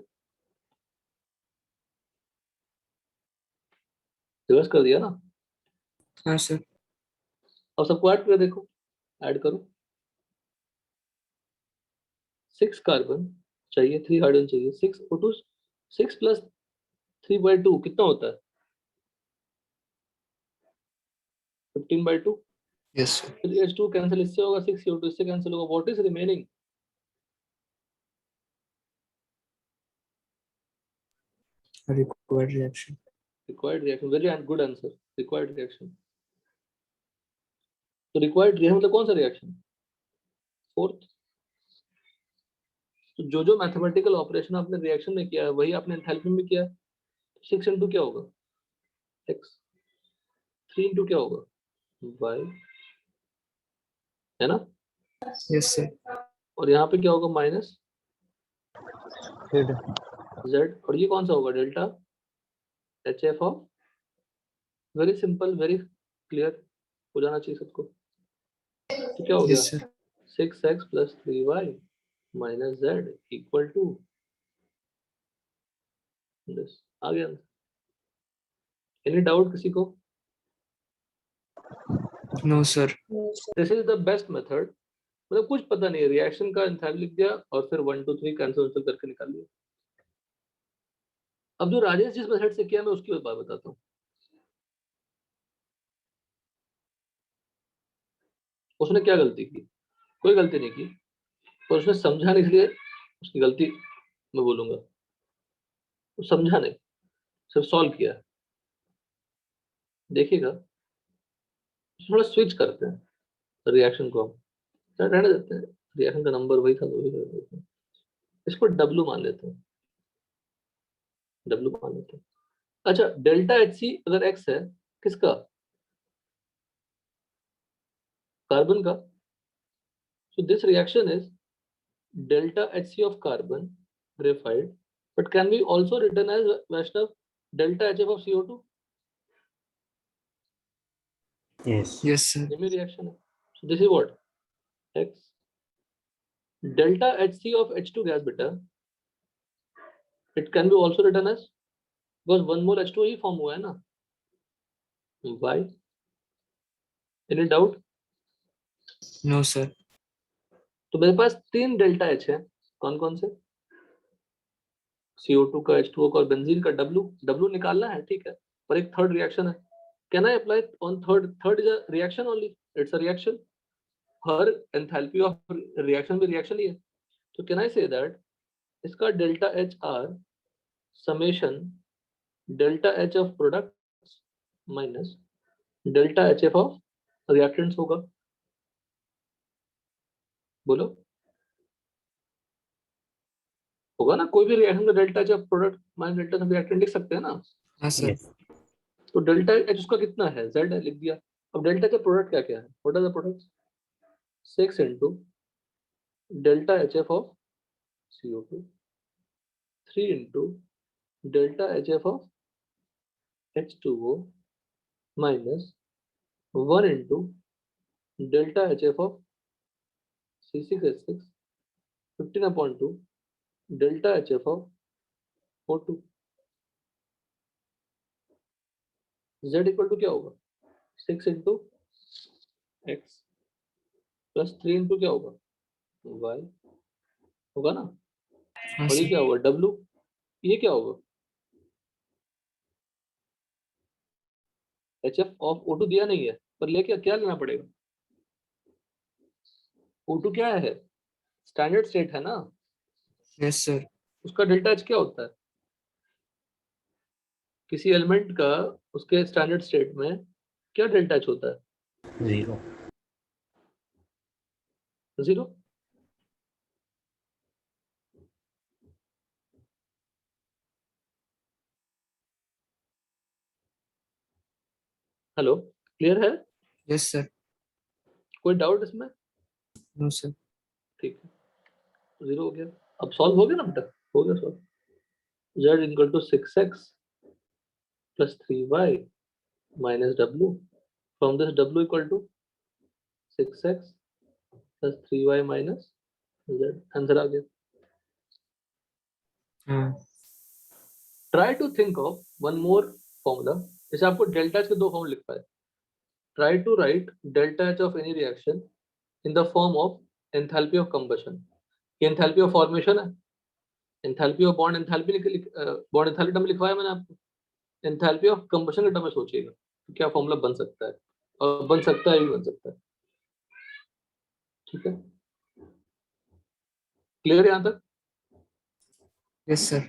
A: रिवर्स कर दिया ना।
G: हाँ सर।
A: अब सबको ऐड कर देखो, ऐड करो, 6 कार्बन चाहिए, 3 हाइड्रोजन चाहिए, 6 O2, 6 प्लस 3/2 कितना होता है, 15/2।
G: Yes sir.
A: फिर H2 कैंसिल इससे होगा, 6 CO2 इससे कैंसिल होगा, what is remaining,
G: required reaction.
A: Required reaction, very good answer, required reaction. तो रिक्वायर्ड रिएक्शन मतलब कौन सा रिएक्शन? फोर्थ। तो जो जो मैथमेटिकल ऑपरेशन आपने रिएक्शन में किया है वही आपने एंथैल्पी में किया है। 6 इंटू क्या होगा? x, 3 इंटू क्या होगा? y, है ना?
G: Yes, sir.
A: और यहाँ पे क्या होगा? Minus
E: Z.
A: z, और ये कौन सा होगा? Delta H F of, very simple, very clear हो जाना चाहिए सबको। तो क्या हो गया?
G: Yes, sir.
A: 6x plus 3y minus z equal to this। आ गया? एनी डाउट किसी को?
G: No, sir.
A: This is the best method. मतलब कुछ पता नहीं है, रिएक्शन का एंथैल्पी लिख दिया और फिर 1 2 3 कैंसिल करके निकाल लिया। अब जो राजेश जिस मेथड से किया मैं उसकी बात बताता हूँ। उसने क्या गलती की? कोई गलती नहीं की, पर उसने समझा नहीं, इसलिए उसकी गलती मैं बोलूंगा। वो समझा नहीं, सिर्फ सॉल्व किया। देखिएगा, थोड़ा स्विच करते हैं रिएक्शन को, हम रहने देते हैं, रिएक्शन का नंबर वही था, वही कर देते हैं। इसको W मान लेते हैं, W मान लेते हैं। अच्छा, डेल्टा HC अगर X है, किसका? कार्बन का। So this reaction is delta HC of carbon, graphite, but can be also written as Vaishnav delta HF of CO2.
D: Yes.
G: Yes, sir.
A: Same reaction. So this is what? X. Delta HC of H2 gas beta. It can be also written as, because one more H2 he form हुआ है ना? Y. Any doubt?
G: No, sir.
A: तो मेरे पास 3 delta H है, कौन कौन से? CO2 का, H2O का और बेंजीन का। W निकालना है, ठीक है, पर एक थर्ड रिएक्शन है। Can I apply on third? Third is a reaction only. It's a reaction. Her enthalpy of reaction भी reaction ही है। तो can I say that इसका delta HR summation delta H of products minus delta HF of reactants होगा? बोलो, होगा ना? कोई भी रिएक्शन का delta H of product minus delta of reactant लिख सकते हैं ना?
G: हाँ, sir.
D: Yes.
A: तो डेल्टा एच उसका कितना है? Z है, लिख दिया। अब डेल्टा एच ऑफ प्रोडक्ट क्या क्या है? What are the products? 6 into delta HF of CO2, 3 into delta HF of H2O minus 1 into delta HF of C6H6, 15/2 delta HF of O2। Z equal to क्या होगा? 6 into X plus 3 into क्या होगा? Y होगा ना?
G: हाँ,
A: और ये
G: sir.
A: क्या होगा? W। ये क्या होगा? HF ऑफ O2 दिया नहीं है, पर लेके क्या लेना पड़ेगा? O2 क्या है? स्टैंडर्ड स्टेट है ना?
G: Yes, sir.
A: उसका डेल्टा H क्या होता है? किसी एलिमेंट का उसके स्टैंडर्ड स्टेट में क्या डेल्टा H होता है?
D: 0.
A: 0। हेलो, क्लियर है?
G: Yes, sir.
A: कोई डाउट इसमें?
G: No, sir.
A: ठीक है, 0 हो गया। अब सॉल्व हो गया ना बेटा? हो गया solve. Z equal to 6x plus 3y minus W. From this W equal to 6x plus 3y minus Z। Answer आ गया।
G: हाँ.
A: Try to think of one more formula। जैसे आपको डेल्टा H के 2 फॉर्म लिख पाए। Try to write delta H of any reaction in the form of enthalpy of combustion। ये enthalpy of formation है, enthalpy of bond enthalpy bond enthalpy term लिखवाया मैंने आपको। enthalpy of combustion के term में सोचिएगा तो क्या फॉर्मूला बन सकता है, और बन सकता है भी बन सकता है। ठीक है, क्लियर यहाँ तक?
G: Yes, sir.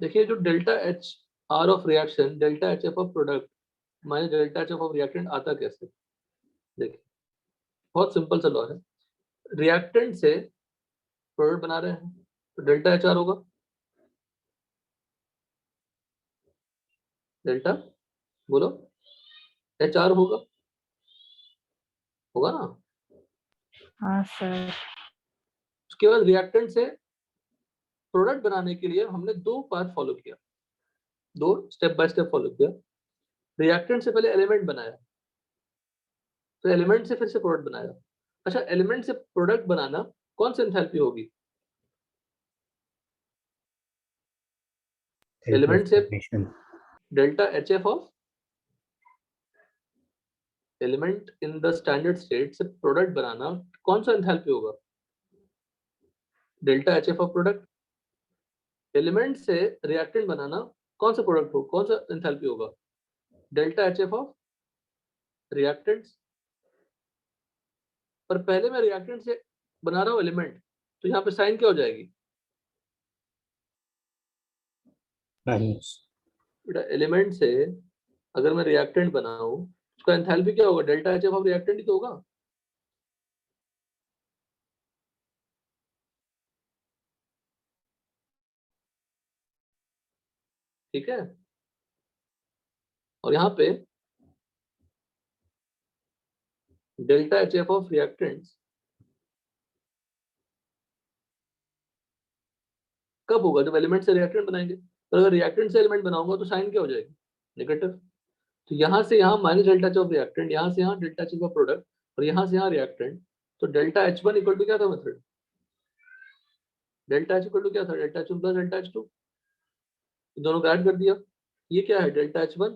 A: देखिए, जो delta H R of reaction delta H F of product minus delta H F of reactant आता कैसे? देखिए बहुत सिंपल सा लॉ है, रिएक्टेंट से प्रोडक्ट बना रहे हैं तो डेल्टा एच आर होगा, डेल्टा बोलो एच आर होगा, होगा ना।
C: हाँ सर।
A: उसके बाद रिएक्टेंट से प्रोडक्ट बनाने के लिए हमने दो पाथ फॉलो किया, दो स्टेप बाय स्टेप फॉलो किया। रिएक्टेंट से पहले एलिमेंट बनाया, तो एलिमेंट से फिर से प्रोडक्ट बनाया। अच्छा, एलिमेंट से प्रोडक्ट बनाना कौन सी एंथैल्पी होगी? एलिमेंट से delta H F of element in the standard state से प्रोडक्ट बनाना कौन सा एंथैल्पी होगा? Delta H F of product. Element से रिएक्टेंट बनाना कौन सा प्रोडक्ट हो, कौन सा एंथैल्पी होगा? Delta H F of reactants. पर पहले मैं रिएक्टेंट से बना रहा हूँ एलिमेंट, तो यहाँ पे साइन क्या हो जाएगी? बेटा एलिमेंट से अगर मैं रिएक्टेंट बनाऊं उसका एंथैल्पी क्या होगा? Delta H F of reactant ही तो होगा। ठीक है, और यहाँ पे delta H F of reactants कब होगा? जब एलिमेंट से रिएक्टेंट बनाएंगे। तो अगर रिएक्टेंट से एलिमेंट बनाऊंगा तो साइन क्या हो जाएगी? नेगेटिव। तो यहाँ से यहाँ minus delta H of reactant, यहाँ से यहाँ डेल्टा एच ऑफ प्रोडक्ट, और यहाँ से यहाँ रिएक्टेंट। तो delta H one equal to क्या था method? Delta H equal to क्या था? Delta H one plus delta H two. दोनों को ऐड कर दिया। ये क्या है? डेल्टा एच वन,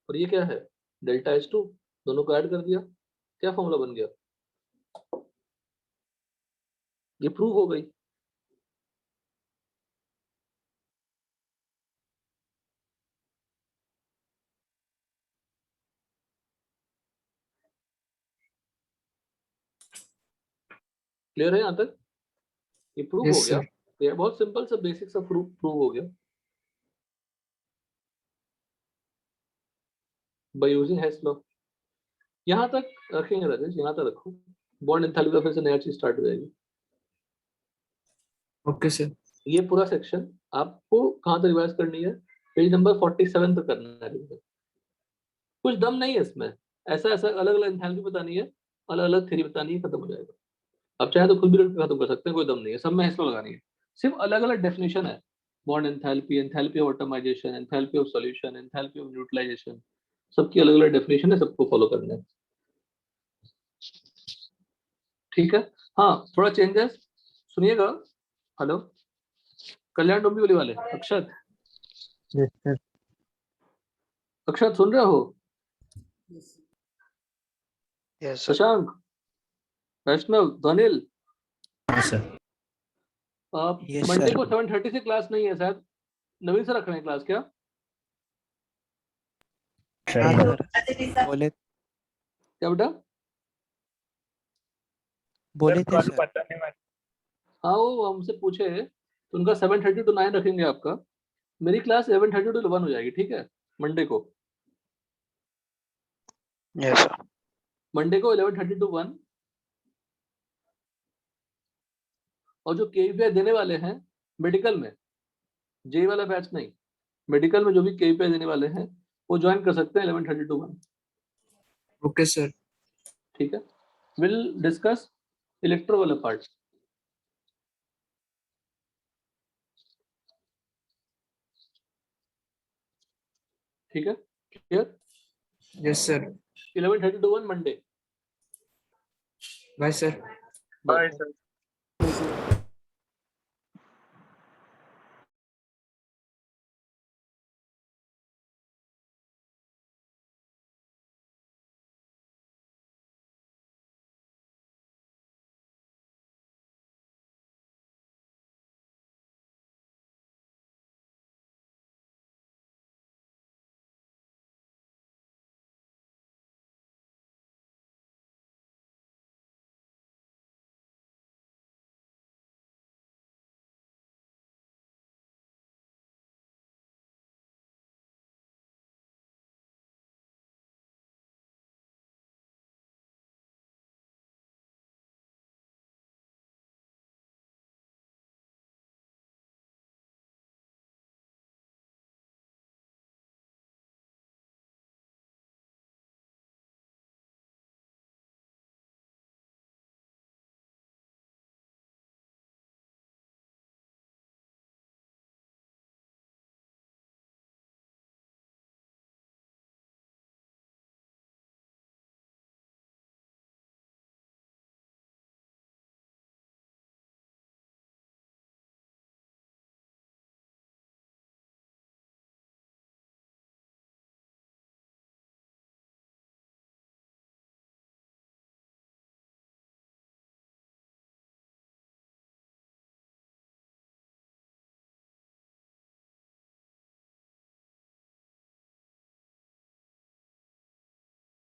A: और ये क्या है? Delta H two. दोनों को ऐड कर दिया, क्या फॉर्मूला बन गया? ये प्रूव हो गई। क्लियर है यहाँ तक? ये प्रूव
G: Yes,
A: हो गया।
G: sir.
A: ये बहुत सिंपल सा बेसिक सा प्रूव हो गया बाय यूजिंग हेस लॉ। यहाँ तक रखेंगे राजेश, यहाँ तक रखो। बॉन्ड एंथैल्पी का फिर से नया चीज स्टार्ट हो जाएगी।
G: Okay, sir.
A: ये पूरा सेक्शन आपको कहाँ तक रिवाइज करनी है? पेज नंबर 47 तक करना है। कुछ दम नहीं है इसमें, ऐसा ऐसा अलग अलग एंथैल्पी बतानी है, अलग अलग थ्योरी बतानी है, खत्म हो जाएगा। आप चाहे तो खुद भी खत्म कर सकते हैं, कोई दम नहीं है, सब में हेस लॉ लगानी है। सिर्फ अलग अलग डेफिनेशन है, bond enthalpy, enthalpy of atomization, enthalpy of solution, enthalpy of neutralization, सबकी अलग अलग डेफिनेशन है, सबको फॉलो करना है। ठीक है, हाँ थोड़ा चेंजेस सुनिएगा। हेलो कल्याण डोंबिवली वाले, अक्षत,
E: Yes, sir.
A: अक्षत सुन रहे हो?
B: Yes sir.
A: शशांक, वैष्णव, धनिल,
D: हाँ सर।
B: Yes,
A: Monday
B: sir.
A: को 7:30 से क्लास नहीं है शायद, नवीन से रख रहे हैं क्लास क्या?
B: हाँ
D: ट्राई
B: सर, बोले
A: क्या बेटा?
B: बोले थे सर।
A: हाँ वो हमसे पूछे तो उनका 7:30 to 9 रखेंगे आपका। मेरी क्लास 11:30 to 1 हो जाएगी, ठीक है? मंडे को,
B: यस सर।
A: मंडे को 11:30 to 1। और जो केवीपीआई देने वाले हैं मेडिकल में, जे वाला बैच नहीं, मेडिकल में जो भी केवीपीआई देने वाले हैं वो ज्वाइन कर सकते हैं 11:30 to 1।
G: Okay, sir.
A: ठीक है, विल डिस्कस इलेक्ट्रो वाला पार्ट। ठीक है, clear?
G: Yes, sir.
A: 11:30 to 1 Monday.
G: Bye, sir.
A: Bye sir.